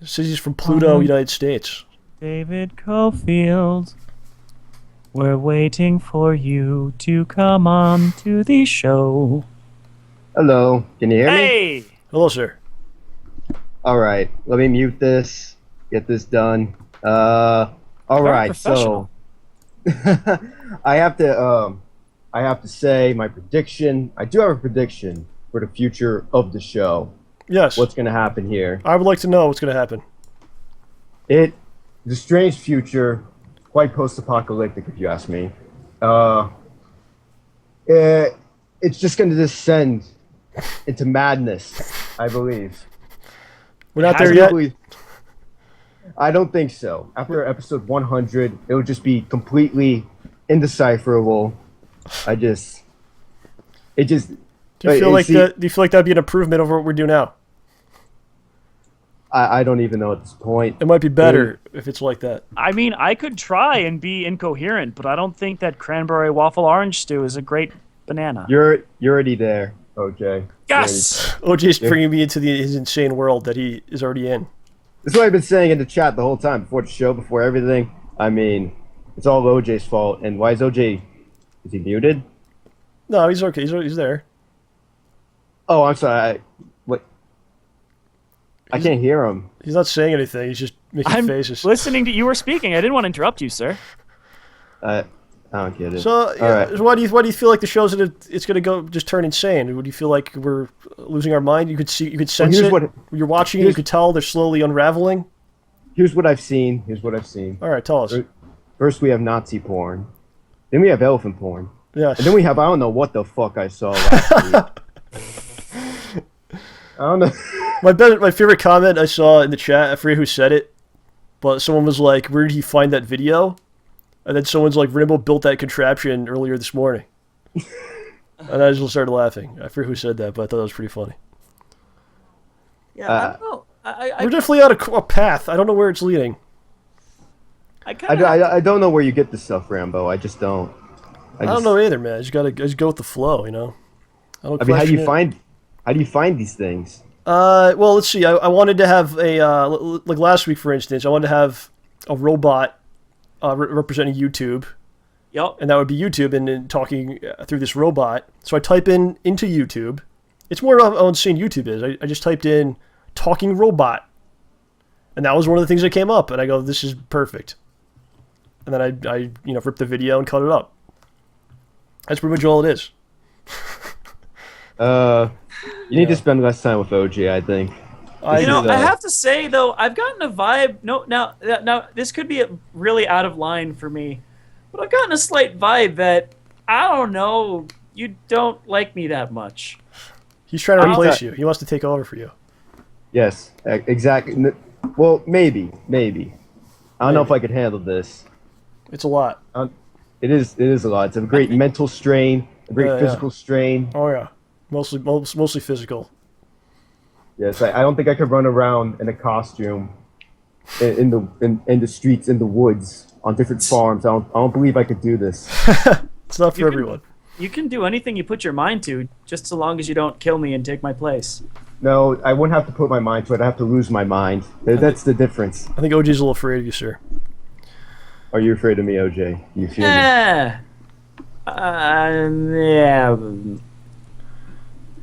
It says he's from Pluto, United States. David Cofield. We're waiting for you to come on to the show. Hello, can you hear me? Hey! Hello, sir. All right, let me mute this. Get this done. All right, so I have to say my prediction. I do have a prediction for the future of the show. Yes. What's going to happen here? I would like to know what's going to happen. The strange future, quite post-apocalyptic, if you ask me. It's just going to descend into madness, I believe. We're not there yet? I don't think so. After episode 100, it would just be completely indecipherable. Do you feel like that'd be an improvement over what we do now? I don't even know at this point. It might be better if it's like that. I mean, I could try and be incoherent, but I don't think that cranberry waffle orange stew is a great banana. You're already there, OJ. Yes! OJ's bringing me into his insane world that he is already in. That's what I've been saying in the chat the whole time, before the show, before everything. I mean, it's all OJ's fault. And why is OJ... Is he muted? No, he's okay. He's there. Oh, I'm sorry. What? I can't hear him. He's not saying anything. He's just making faces. Listening to you were speaking. I didn't want to interrupt you, sir. I don't get it. So, right. why do you feel like the show's gonna go just turn insane? Would you feel like we're losing our mind? You could sense it. You're watching it. You could tell they're slowly unraveling. Here's what I've seen. All right, tell us. First, we have Nazi porn. Then we have elephant porn. Yes. And then we have I don't know what the fuck I saw last week. I don't know. My favorite comment I saw in the chat, I forget who said it, but someone was like, where did he find that video? And then someone's like, Rambo built that contraption earlier this morning. And I just started laughing. I forget who said that, but I thought that was pretty funny. Yeah, I don't know. We're definitely on a path. I don't know where it's leading. I kind of. I don't know where you get this stuff, Rambo. I just don't. I don't know either, man. I just go with the flow, you know. I mean, how do you find these things? Well, let's see. I wanted to have like last week, for instance, I wanted to have a robot representing YouTube. Yep. And that would be YouTube and then talking through this robot. So I type into YouTube. It's more of how insane YouTube is. I just typed in talking robot. And that was one of the things that came up. And I go, this is perfect. And then I ripped the video and cut it up. That's pretty much all it is. You need to spend less time with OG, I think. I have to say though, I've gotten a vibe. No, now this could be really out of line for me, but I've gotten a slight vibe that I don't know. You don't like me that much. He's trying to replace you. He wants to take over for you. Yes, exactly. Well, maybe. I don't know if I could handle this. It's a lot. It is a lot. It's a great mental strain, a great physical strain. Oh yeah, mostly physical. Yes, I don't think I could run around in a costume in the streets, in the woods, on different farms. I don't believe I could do this. It's not for everyone. You can do anything you put your mind to, just so long as you don't kill me and take my place. No, I wouldn't have to put my mind to it. I have to lose my mind. That's the difference. I think OG's a little afraid of you, sir. Are you afraid of me, OJ? You fear me? Yeah.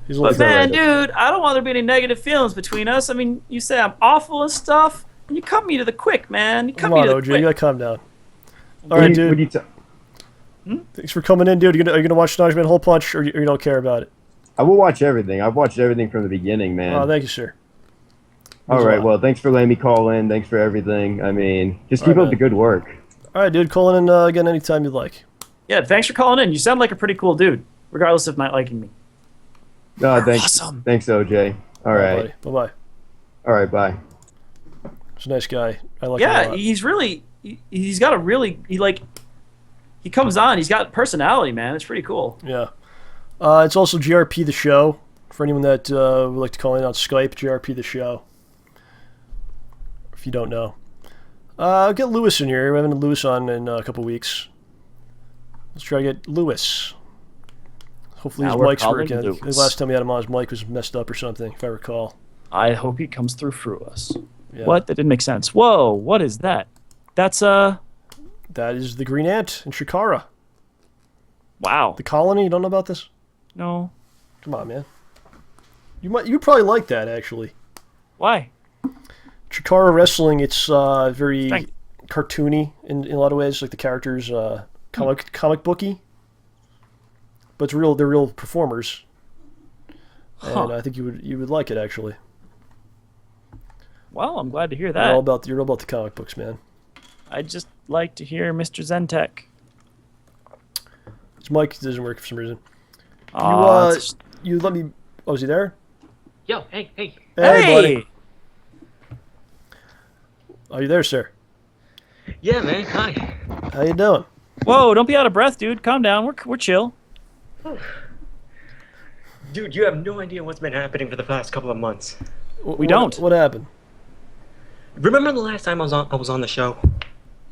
He's a But little man, dude, I don't want there to be any negative feelings between us. I mean, you say I'm awful and stuff, and you cut me to the quick, man. You cut Come me on, to the OG, quick. you gotta calm down. All right, dude. Thanks for coming in, dude. Are you gonna watch SchnozHole Hole Punch, or you don't care about it? I will watch everything. I've watched everything from the beginning, man. Oh, thank you, sir. All right, well, thanks for letting me call in. Thanks for everything. I mean, just keep up the good work. All right, dude. Call in again anytime you'd like. Yeah, thanks for calling in. You sound like a pretty cool dude, regardless of not liking me. No, thanks. Awesome. Thanks, OJ. All right. Bye bye. All right, bye. He's a nice guy. I like him a Yeah, lot. he's really. He's got a really. He comes on. He's got personality, man. It's pretty cool. Yeah. It's also GRP the show. For anyone that would like to call in on Skype, GRP the show. If you don't know. I'll get Lewis in here. We're having Lewis on in a couple weeks. Let's try to get Lewis. Hopefully his mic's working. The last time we had him on, his mic was messed up or something, if I recall. I hope he comes through us. Yeah. What? That didn't make sense. Whoa, what is that? That's That is the Green Ant in Shikara. Wow. The colony. You don't know about this? No. Come on, man. You'd probably like that, actually. Why? Chikara wrestling, it's very cartoony in a lot of ways, like the characters comic booky. But they're real performers. And I think you would like it, actually. Well, I'm glad to hear that. You're all about the comic books, man. I'd just like to hear Mr. Zentek. His mic doesn't work for some reason. You let me. Oh, is he there? Yo, hey. Hey, buddy. Are you there, sir? Yeah, man. Hi. How you doing? Whoa, don't be out of breath, dude. Calm down. We're chill. Dude, you have no idea what's been happening for the past couple of months. We don't. What happened? Remember the last time I was on the show?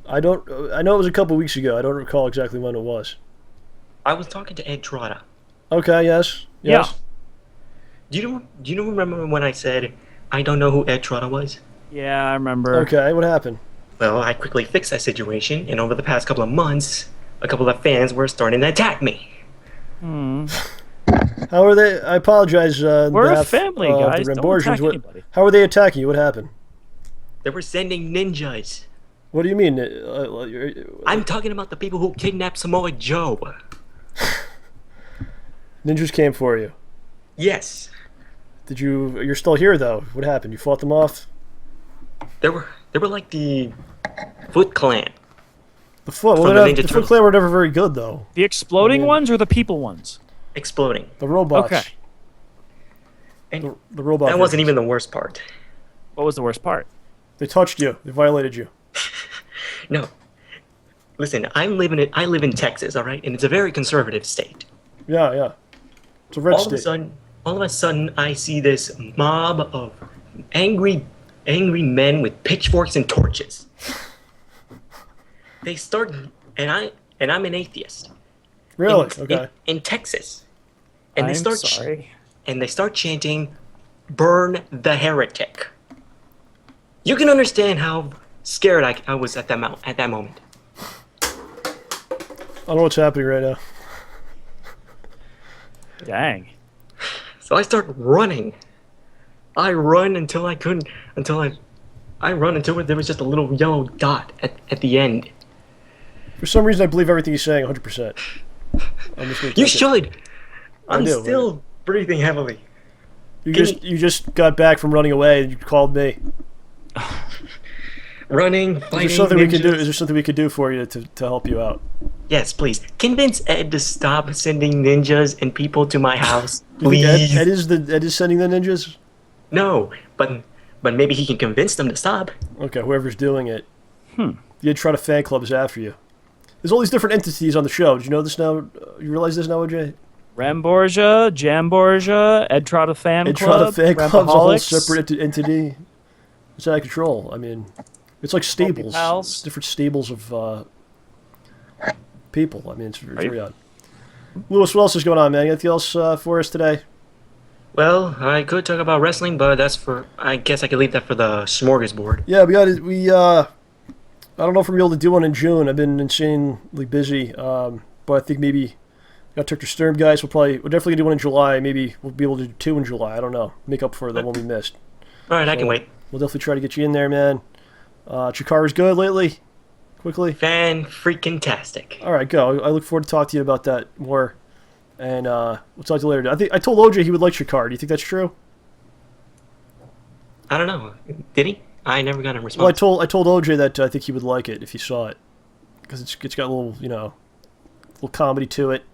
I know it was a couple weeks ago. I don't recall exactly when it was. I was talking to Ed Trotta. Okay. Yes. Yeah. Do you remember when I said I don't know who Ed Trotta was? Yeah, I remember. Okay. What happened? Well, I quickly fixed that situation, and over the past couple of months, a couple of fans were starting to attack me. How are they? I apologize. We're a family, guys. The Don't attack Ramboesians. anybody. How are they attacking you? What happened? They were sending ninjas. What do you mean? I'm talking about the people who kidnapped Samoa Joe. Ninjas came for you. Yes. You're still here though. What happened? You fought them off? They were like the Foot Clan. The Foot. From Well, the the Ninja Foot Turtles. Clan were never very good though. The exploding ones or the people ones? Exploding. The robots. Okay. And The robot. that wasn't versions. even the worst part. What was the worst part? They touched you. They violated you. No. listen, I live in Texas, all right, and it's a very conservative state. Yeah. It's a red All of a state. sudden, I see this mob of angry men with pitchforks and torches. They start, and I'm an atheist. Really? Okay. In Texas, and I'm sorry. they start chanting, "Burn the heretic." You can understand how scared I was at that moment. I don't know what's happening right now. Dang. So I start running. I run until I couldn't, I run until there was just a little yellow dot at the end. For some reason, I believe everything he's saying 100%. I'm just gonna You take it. should. I'm do, still breathing heavily. You just got back from running away and you called me. Running, Is fighting there something we can do? ninjas. Is there something we could do for you to help you out? Yes, please. Convince Ed to stop sending ninjas and people to my house. You think Please. Ed is sending the ninjas? No, but maybe he can convince them to stop. Okay, whoever's doing it. The Intrada fan club is after you. There's all these different entities on the show. Did you know this now? You realize this now, OJ? Ramborgia, Jamborgia, Ed Trotta Fan Intrada Club, fan club's a whole Rampaholics. separate entity. It's out of control. I mean, it's like stables. Pals. It's different stables of people. I mean, it's very odd. Lewis, what else is going on, man? Anything else for us today? Well, I could talk about wrestling, but I guess I could leave that for the smorgasbord. Yeah, I don't know if we're able to do one in June. I've been insanely busy, but I think maybe got Tucker Sturm guys. We're definitely gonna do one in July. Maybe we'll be able to do 2 in July. I don't know. Make up for the one we missed. All right, I can wait. We'll definitely try to get you in there, man. Chikara's good lately. Quickly. Fan-freaking-tastic. All right, go. I look forward to talking to you about that more, and we'll talk to you later. I told OJ he would like Chikara. Do you think that's true? I don't know. Did he? I never got a response. Well, I told OJ that I think he would like it if he saw it, because it's got a little little comedy to it.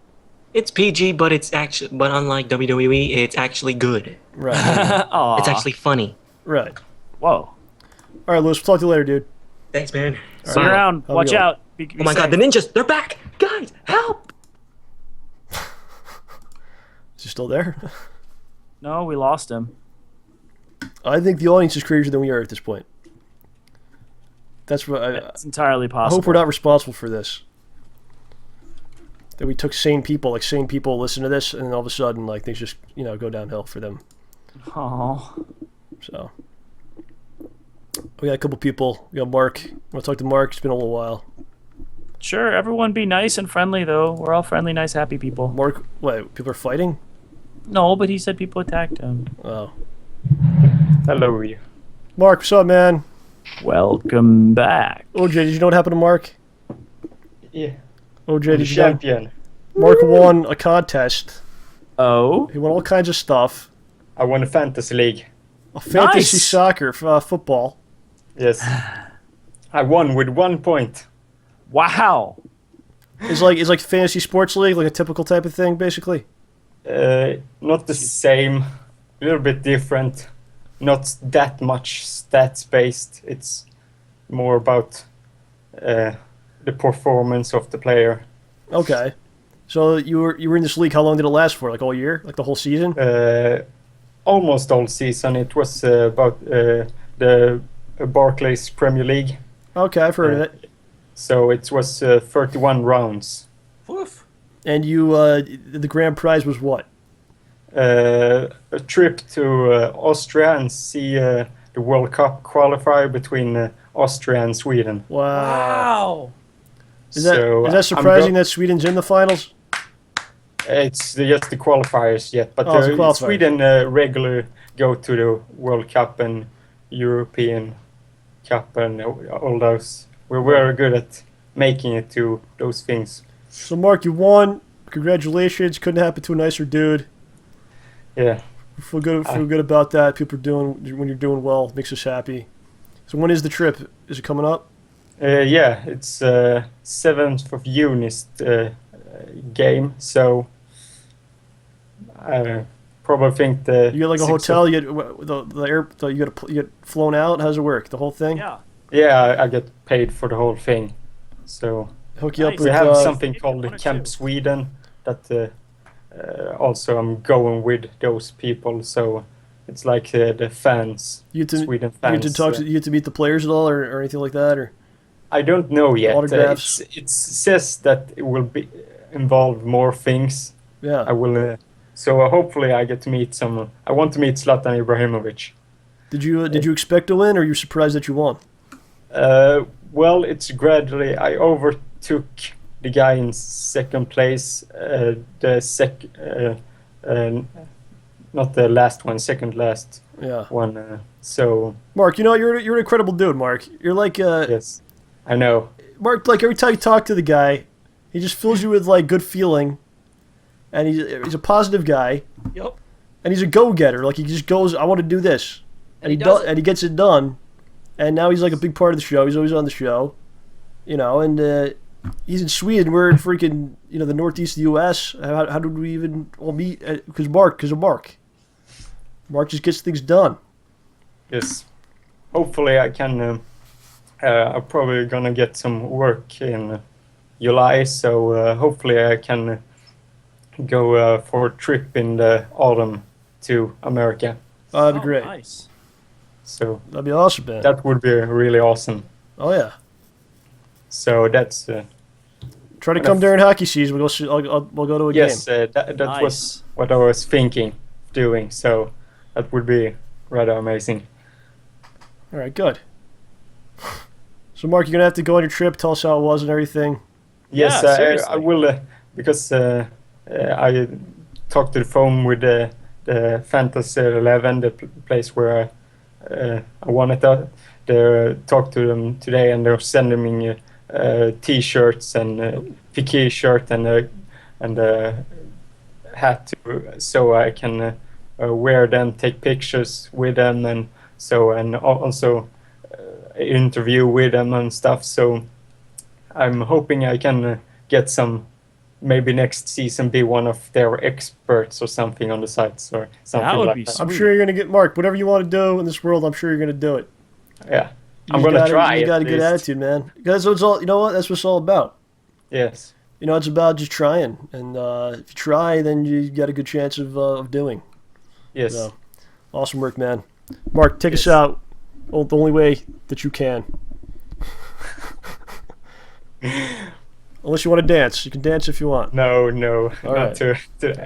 It's PG, but unlike WWE, it's actually good. Right. Aw. It's actually funny. Right. Whoa. All right, Lewis. We'll talk to you later, dude. Thanks, man. See you around. Have a Watch good one. out. Oh my god, the ninjas! They're back! Guys, help! Is he still there? No, we lost him. I think the audience is crazier than we are at this point. That's what It's entirely I possible. hope we're not responsible for this. That we took sane people listen to this, and then all of a sudden, things just go downhill for them. Oh. So we got a couple people. We got Mark. Want to talk to Mark? It's been a little while. Sure, everyone be nice and friendly, though. We're all friendly, nice, happy people. Mark, what? People are fighting? No, but he said people attacked him. Oh, Hello. Mark, what's up, man? Welcome back. OJ, did you know what happened to Mark? Yeah. OJ, I'm did you know? champion. Mark won a contest. Oh? He won all kinds of stuff. I won a fantasy league. A fantasy Nice. soccer, football. Yes. I won with 1 point. Wow. It's like fantasy sports league, like a typical type of thing, basically. Not the same. A little bit different. Not that much stats based. It's more about the performance of the player. Okay. So you were in this league. How long did it last for? Like all year? Like the whole season? Almost all season. It was about the Barclays Premier League. Okay, I've heard of it. So it was 31 rounds. Woof. And you, the grand prize was what? A trip to Austria and see the World Cup qualifier between Austria and Sweden. Wow. Is So, that surprising that Sweden's in the finals? It's just the qualifiers yet, but Oh, it's the qualifiers. Sweden regularly go to the World Cup and European Cup and all those. We're very good at making it to those things. So Mark, you won. Congratulations. Couldn't happen to a nicer dude. Yeah. Feel good about that. People are doing when you're doing well, makes us happy. So when is the trip? Is it coming up? Yeah, it's 7th of June is the game, so I probably think the... You get like a 6th hotel. of- You get flown out. How does it work? The whole thing? Yeah. Yeah, I get paid for the whole thing. So hook you up Nice. with. We have uh, something maybe called one or Camp two. Sweden that also I'm going with those people. So it's like the fans, You get to Sweden you get fans. to talk to you get to meet the players at all, or anything like that, or I don't know yet. Autographs? It says that it will be involve more things. yeah. I will. So hopefully I get to meet some. I want to meet Zlatan Ibrahimovic. Did you expect to win, or are you surprised that you won? Well, it's gradually. I overtook the guy in second place. Not the last one, second last Yeah. one. So Mark, you're an incredible dude, Mark. You're like yes, I know. Mark. Like every time you talk to the guy, he just fills you with like good feeling, and he's a positive guy, Yep. and he's a go-getter. Like he just goes, I want to do this, and he he does does, it. and he gets it done. And now he's like a big part of the show. He's always on the show, and he's in Sweden. We're in freaking the northeast of the U.S. How did we even all meet? Because of Mark. Mark just gets things done. Yes, hopefully I can. I'm probably gonna get some work in July, so hopefully I can go for a trip in the autumn to America. That'd be great. Nice. So That'd be awesome, man. that would be really awesome. Oh yeah. So that's Try to come during hockey season. We'll go to a yes, game. that Nice. was what I was thinking of doing. So that would be rather amazing. All right, good. So Mark, you're gonna have to go on your trip. Tell us how it was and everything. Yes, Yeah, I seriously. will because I talked to the phone with the Fantasy 11, the place where I wanted to. They talked to them today, and they're sending me T-shirts and Piqué shirt and a hat so I can wear them, take pictures with them, and also interview with them and stuff. So I'm hoping I can get some. Maybe next season be one of their experts or something on the sites or something That would like be that. I'm sure you're gonna get Mark. Whatever you want to do in this world, I'm sure you're gonna do it. Yeah, You I'm just gonna gotta- try. You at got a good least. attitude, man. Because it's all. You know what? That's what it's all about. Yes. It's about just trying, and if you try, then you got a good chance of doing. Yes. So, awesome work, man. Mark, take us Yes. out. The only way that you can. Unless you want to dance, you can dance if you want. No, All not right. too.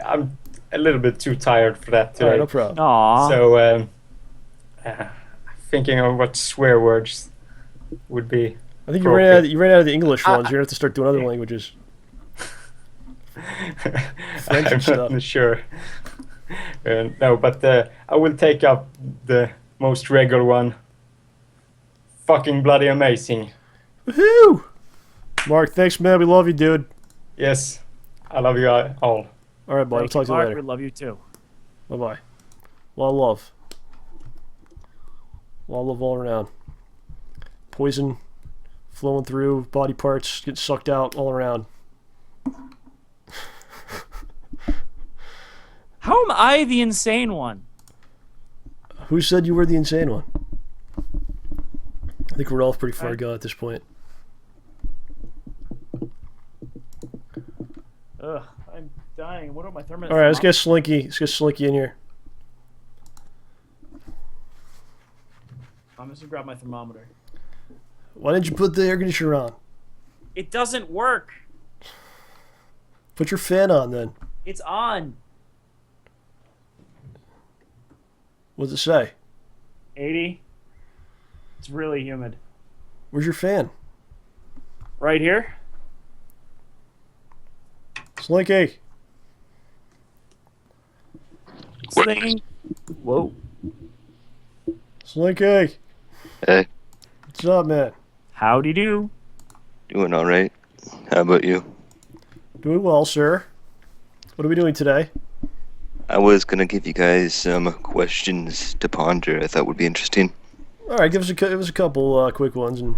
I'm a little bit too tired for that All today. right, no problem. Aw. So, thinking of what swear words would be. I think you ran out of the English ones. You're gonna have to start doing other languages. French I'm and stuff. not sure. No, but I will take up the most regular one. Fucking bloody amazing. Woohoo! Mark, thanks, man. We love you, dude. Yes, I love you all. All right, bud. I'll Thank talk to you Mark. later. We love you too. Bye bye. A lot of love. A lot of love all around. Poison flowing through body parts, getting sucked out all around. How am I the insane one? Who said you were the insane one? I think we're all pretty far gone at this point. Ugh, I'm dying. What about my thermos? All right, let's get Slinky. Let's get Slinky in here. I'm just gonna grab my thermometer. Why didn't you put the air conditioner on? It doesn't work. Put your fan on then. It's on. What does it say? 80. It's really humid. Where's your fan? Right here. Slinky. Thing. Whoa. Slinky. Hey, What's up, man? Howdy do. doing all right. How about you? Doing well, sir. What are we doing today? I was gonna give you guys some questions to ponder. I thought would be interesting. All right, give us a couple quick ones. And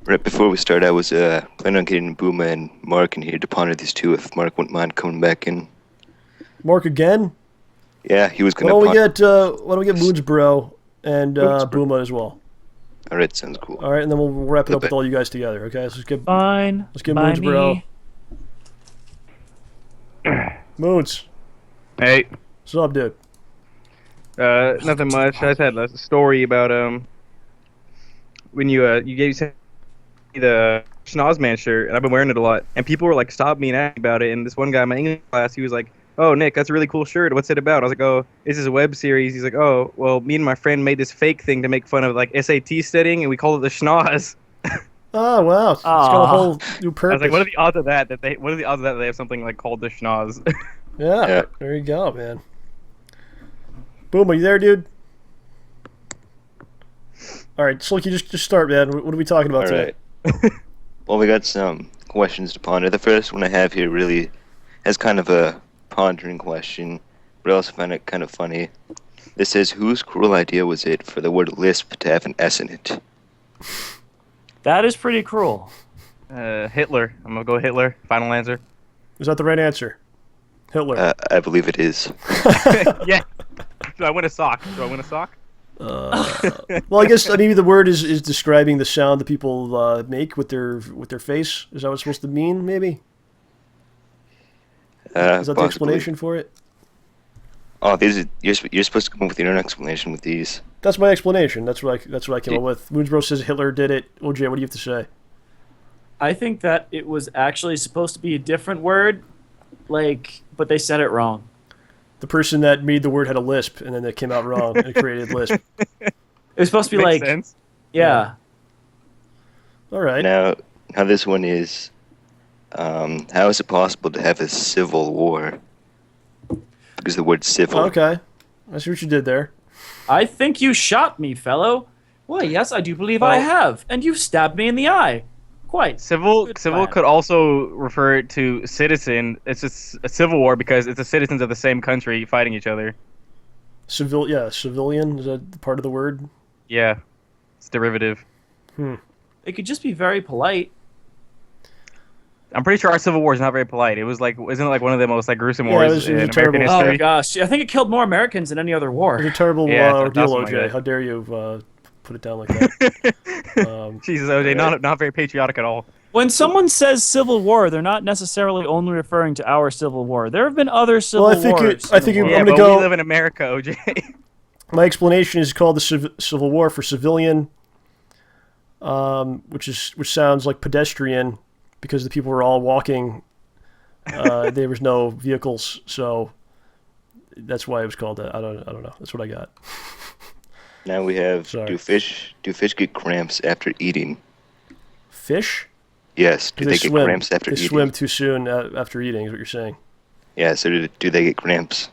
Right before we start, I was planning on getting Booma and Mark in here to ponder these two. If Mark wouldn't mind coming back in. Mark again. Yeah, he was Why gonna. don't we get Moonsbro and Booma as well? All right, sounds cool. All right, and then we'll wrap it up with Okay. all you guys together. Okay, so let's get Fine. by Moons, bro. me. Moons. Hey, What's up, dude? nothing much. I just had a story about when you gave the Schnozman shirt, and I've been wearing it a lot, and people were like, "Stop me and asking about it." And this one guy in my English class, he was like, "Oh, Nick, that's a really cool shirt. What's it about?" I was like, "Oh, this is a web series." He's like, "Oh, well, me and my friend made this fake thing to make fun of like SAT studying, and we called it the Schnoz." Oh wow, it's got a whole new I purpose. was like, "What are the odds of that? What are the odds of that they have something like called the Schnoz?" Yeah, there you go, man. Boom, are you there, dude? All right, Slinky, just start, man. What are we talking about All today? right. Well, we got some questions to ponder. The first one I have here really has kind of a pondering question, but I also find it kind of funny. This says, whose cruel idea was it for the word lisp to have an S in it? That is pretty cruel. Hitler. I'm gonna go Hitler. Final answer. Is that the right answer? Hitler. I believe it is. Yeah. Do I win a sock? Well, I guess maybe the word is describing the sound that people make with their face. Is that what it's supposed to mean? Maybe. Is that the Possibly. explanation for it? Oh, you're supposed to come up with your own explanation with these. That's my explanation. That's what I came up with. Moonsbro says Hitler did it. OJ, what do you have to say? I think that it was actually supposed to be a different word, but they said it wrong. The person that made the word had a lisp, and then it came out wrong and created lisp. It was supposed to be Makes sense. Yeah. All right. Now this one is, how is it possible to have a civil war? Because the word civil. Okay. I see what you did there. I think you shot me, fellow. Why, yes, I do believe I have. And you stabbed me in the eye. Quite. Civil plan. could also refer to citizen. It's just a civil war because it's the citizens of the same country fighting each other. Civilian, is that part of the word? Yeah, it's derivative. It could just be very polite. I'm pretty sure our civil war is not very polite. It was isn't it like one of the most gruesome Yeah, wars it was in a American terrible- history? Oh, gosh. I think it killed more Americans than any other war. It was a terrible Yeah, ordeal, something like OJ. that. How dare you put it down like that? Jesus, OJ, not very patriotic at all. When someone says civil war, they're not necessarily only referring to our civil war. There have been other civil Well, I think wars. I think in the I'm Yeah, gonna but go. we live in America, OJ. My explanation is called the Civil War for civilian, which sounds like pedestrian, because the people were all walking. There was no vehicles, so that's why it was called that. I don't know. That's what I got. Now we have, Sorry. do fish get cramps after eating? Fish? Yes. Do they get swim. cramps after They eating? swim too soon after eating, is what you're saying. Yeah. So do they get cramps?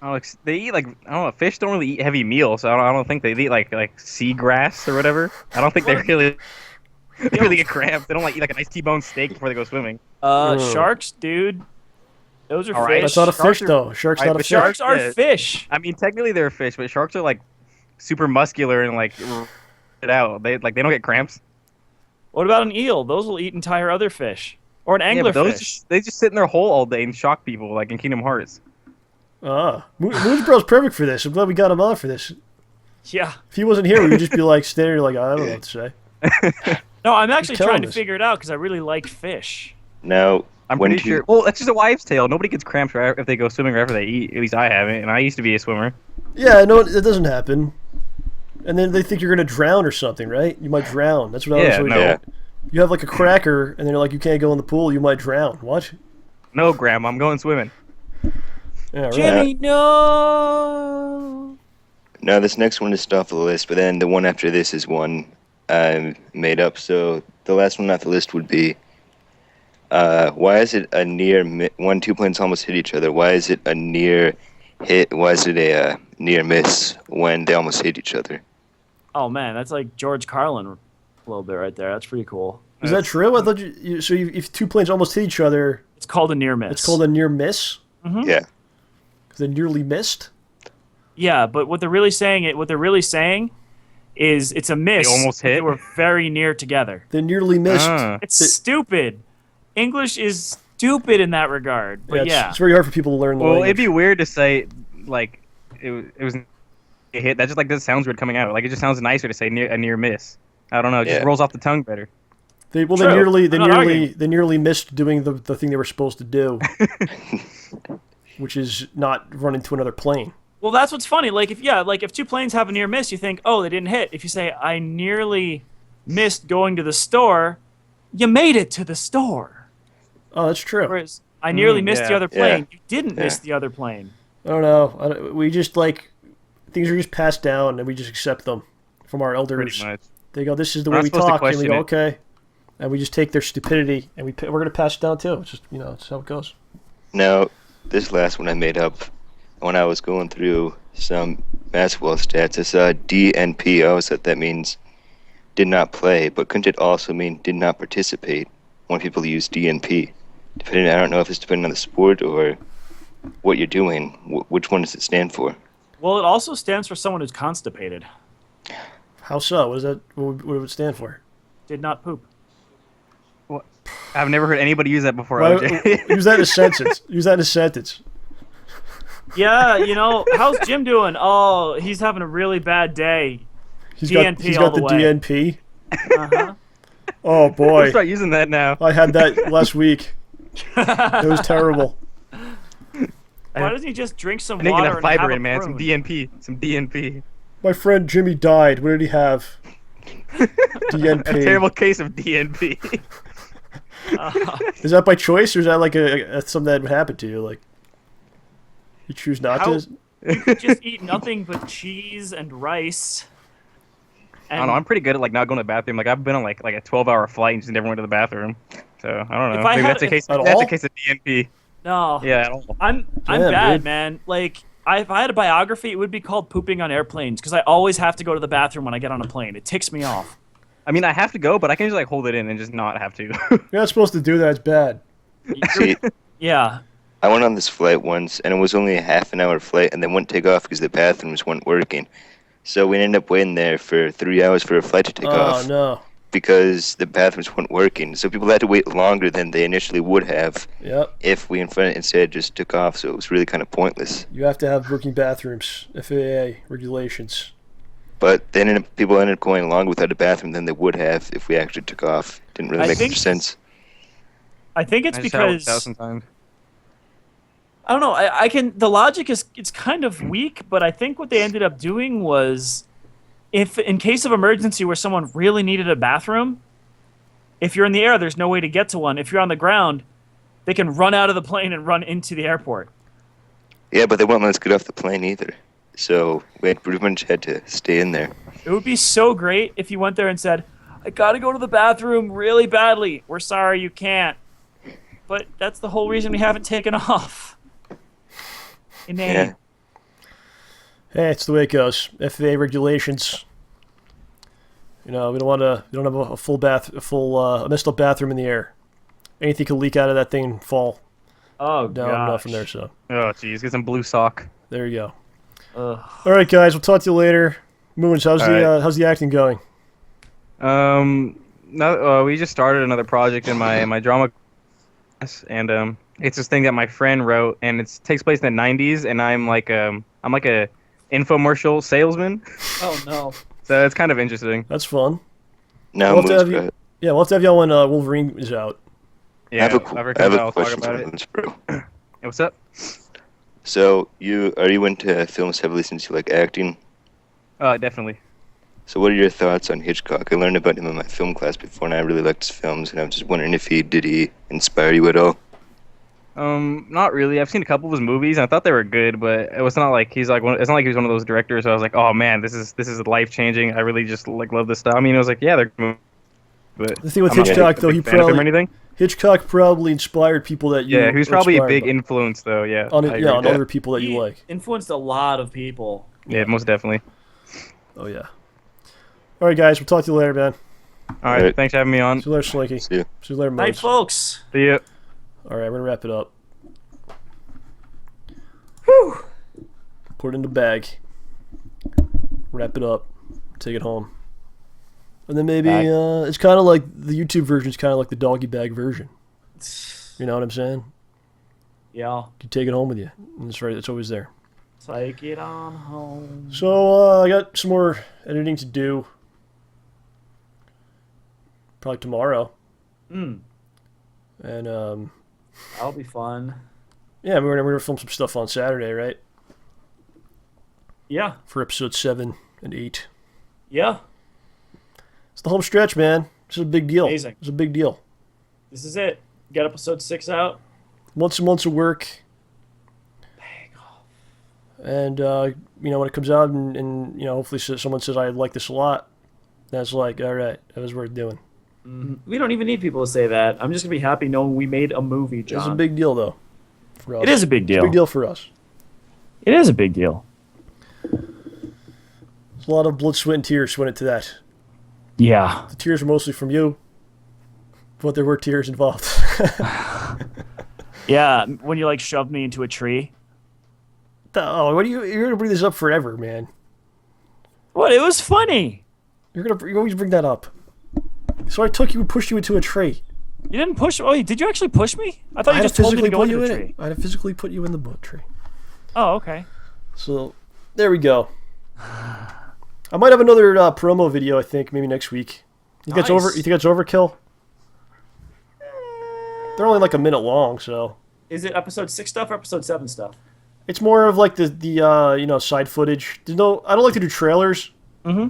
Oh, they eat I don't know. Fish don't really eat heavy meals, so I don't think they eat like seagrass or whatever. I don't think they really get cramps. They don't eat a nice T-bone steak before they go swimming. Sharks, dude. Those are All right. fish. That's not a Sharks fish, are- though. Shark's not a but fish. Sharks are Yeah. fish. I mean, technically they're a fish, but sharks are super muscular and it out. They don't get cramps. What about an eel? Those will eat entire other fish. Or an Yeah, but anglerfish. they just sit in their hole all day and shock people, like in Kingdom Hearts. Moonsbro's perfect for this. I'm glad we got him on for this. Yeah. If he wasn't here, we would just be standing here I don't know what to say. No, I'm actually killing trying to us. figure it out because I really like fish. Now, I'm when pretty do you- sure. Well, that's just a wives' tale. Nobody gets cramps if they go swimming or after they eat. At least I haven't, and I used to be a swimmer. Yeah, no, it doesn't happen. And then they think you're going to drown or something, right? You might drown. That's what I was Yeah, always no. told. You have a cracker, and they're like, you can't go in the pool, you might drown. What? No, Grandma, I'm going swimming. Yeah, right. Jimmy, no. Now this next one is off the list, but then the one after this is one I made up. So the last one off the list would be, why is it a near when two planes almost hit each other? Why is it a near hit? Why is it a near miss when they almost hit each other? Oh, man, that's like George Carlin a little bit right there. That's pretty cool. Is that true? I thought if two planes almost hit each other, It's called a near miss. it's called a near miss? Yeah. Because they nearly missed? Yeah, but what they're really saying is it's a miss. They almost hit? They were very near together. They nearly missed. It's stupid. English is stupid in that regard. But yeah. It's very hard for people to learn the Well, language. it'd be weird to say it was a hit. That just like, this sounds weird coming out. Like, it just sounds nicer to say a near miss. I don't know. It just Yeah. rolls off the tongue better. They True. I'm not arguing. nearly missed doing the thing they were supposed to do, which is not run into another plane. Well, that's what's funny. Like if two planes have a near miss, you think, oh, they didn't hit. If you say, I nearly missed going to the store, you made it to the store. Oh, that's true. Whereas I nearly missed the yeah. other plane. Yeah. You didn't miss the other plane. I don't know. We just like things are just passed down, and we just accept them from our elders. Pretty much. They go, "This is the We're way not we supposed to talk," and we question go, it. "Okay," and we just take their stupidity and we're gonna pass it down too. It's just it's how it goes. Now, this last one I made up when I was going through some basketball stats. I saw DNP. I always thought that means did not play, but couldn't it also mean did not participate when people use DNP? I don't know if it's depending on the sport or what you're doing. Which one does it stand for? Well, it also stands for someone who's constipated. How so? What is that? What would it stand for? Did not poop. I've never heard anybody use that before, Why- OJ. use that in a sentence. Use that in a sentence. Yeah, how's Jim doing? Oh, he's having a really bad day. He's DNP got all the the way. DNP. Uh-huh. Oh I'm boy, gonna start using that now. I had that last week. It was terrible. Why doesn't he just drink some I need to water get that and fiber have in, a man. Some prune? DNP. Some DNP. My friend Jimmy died. What did he have? DNP. A terrible case of DNP. Is that by choice, or is that like a something that would happen to you? Like you choose not How- to? You could just eat nothing but cheese and rice. I don't know. I'm pretty good at like not going to the bathroom. Like I've been on like a 12-hour flight and just never went to the bathroom. So I don't know. If I Maybe had- that's a case. At That's all? a case of DNP. No. Yeah, at all. I'm Damn, bad, dude. man. Like, if I had a biography, it would be called Pooping on Airplanes, because I always have to go to the bathroom when I get on a plane. It ticks me off. I mean, I have to go, but I can just like hold it in and just not have to. You're not supposed to do that. It's bad. See, Yeah. I went on this flight once, and it was only a half-an-hour flight, and they wouldn't take off because the bathrooms weren't working. So we ended up waiting there for 3 hours for a flight to take off. Oh no. Because the bathrooms weren't working. So people had to wait longer than they initially would have Yep. if we instead just took off. So it was really kind of pointless. You have to have working bathrooms. FAA regulations. But then people ended up going longer without a bathroom than they would have if we actually took off. Didn't really I make think- much sense. I think it's I just had it because 1,000 times. I don't know. I can. The logic is it's kind of weak, but I think what they ended up doing was, if in case of emergency where someone really needed a bathroom, if you're in the air, there's no way to get to one. If you're on the ground, they can run out of the plane and run into the airport. Yeah, but they wouldn't let us get off the plane either. So we pretty much had to stay in there. It would be so great if you went there and said, "I gotta go to the bathroom really badly. We're sorry you can't." But that's the whole reason we haven't taken off. Inane. Yeah. Hey, it's the way it goes. FAA regulations. We don't want to. We don't have a full messed up bathroom in the air. Anything could leak out of that thing and fall Oh down from gosh. there. So Oh, jeez, get some blue sock. there you go. Ugh. All right, guys. We'll talk to you later. Moons, how's All the right. how's the acting going? No, we just started another project in my drama class, and it's this thing that my friend wrote, and it takes place in the '90s, and I'm like a infomercial salesman, Oh no. so it's kind of interesting. That's fun. Now, We'll have to Moons, have go you- ahead. Yeah, we'll have to have y'all when Wolverine is out. Yeah, I have a whenever it I have comes a out, I'll talk question about for it. Moons, bro. Hey, what's up? So are you into films heavily since you like acting? Definitely. So what are your thoughts on Hitchcock? I learned about him in my film class before, and I really liked his films, and I was just wondering if did he inspire you at all? Not really. I've seen a couple of his movies, and I thought they were good, but it was not like it's not like he was one of those directors. So I was like, oh man, this is life changing. I really just like love this stuff. I mean, it was like, yeah, they're good, but The thing with I'm not Hitchcock, a though, big he fan of him or probably anything. Hitchcock probably inspired people that you. Yeah, he was were probably a inspired big by. influence, though. Yeah, on I agree on with that. other people that you He like. influenced a lot of people. Yeah, most definitely. Oh yeah. All right, guys. We'll talk to you later, man. All right, Alright. thanks for having me on. See you later, Slinky. See ya. See you later, Night, Moons. folks. See ya. All right, we're gonna wrap it up. Whew. Put it in the bag. Wrap it up. Take it home. And then maybe Bye. it's kind of like the YouTube version is kind of like the doggy bag version. You know what I'm saying? Yeah. You take it home with you. And it's right. It's always there. Take it on home. So I got some more editing to do. Probably tomorrow. And that'll be fun. Yeah, we're gonna film some stuff on Saturday, right? Yeah. For episode 7 and 8. Yeah. It's the home stretch, man. This is a big deal. Amazing. It's a big deal. This is it. Got episode 6 out. Months and months of work. And, when it comes out and hopefully someone says, I like this a lot, that's like, all right, that was worth doing. We don't even need people to say that. I'm just going to be happy knowing we made a movie, John. It's a big deal, though, for us. It is a big deal. It's a big deal for us. It is a big deal. There's a lot of blood, sweat, and tears went into that. Yeah. The tears were mostly from you, but there were tears involved. Yeah, when you, shoved me into a tree. Oh, you're going to bring this up forever, man. What? It was funny. You always bring that up. So I took you and pushed you into a tree. You didn't push. Oh, did you actually push me? I thought you just told me to go into the tree. I had to physically put you in the boat tree. Oh, okay. So there we go. I might have another promo video. I think maybe next week. You think that's overkill? They're only like a minute long, so. Is it episode 6 stuff or episode 7 stuff? It's more of like the side footage. I don't like to do trailers. Mm-hmm.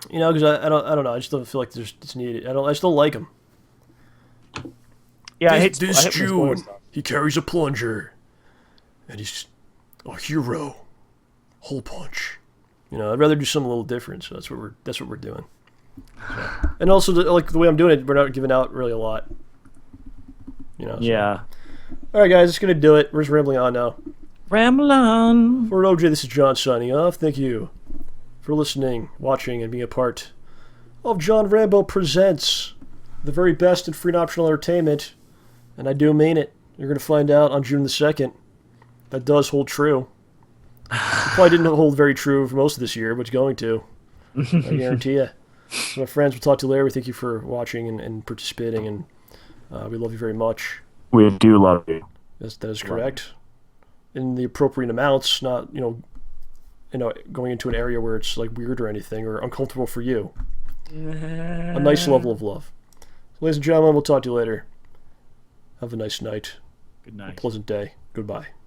Because I don't know. I just don't feel like it's needed. I just don't like them. Yeah, this June, he carries a plunger, and he's a hero. Hole punch. I'd rather do something a little different. So that's what we're doing. So. And also, the way I'm doing it, we're not giving out really a lot. So. Yeah. All right, guys, it's gonna do it. We're just rambling on now. Ramble on. For OJ, this is John signing off. Thank you for listening, watching, and being a part of John Rambo Presents, the very best in free and optional entertainment. And I do mean it. You're going to find out on June the 2nd. That does hold true. Probably didn't hold very true for most of this year, but it's going to. I guarantee you. So my friends, we'll talk to you later. Thank you for watching and participating, and we love you very much. We do love you. That is correct. In the appropriate amounts, not, going into an area where it's weird or anything or uncomfortable for you. A nice level of love. So, ladies and gentlemen, we'll talk to you later. Have a nice night. Good night. A pleasant day. Goodbye.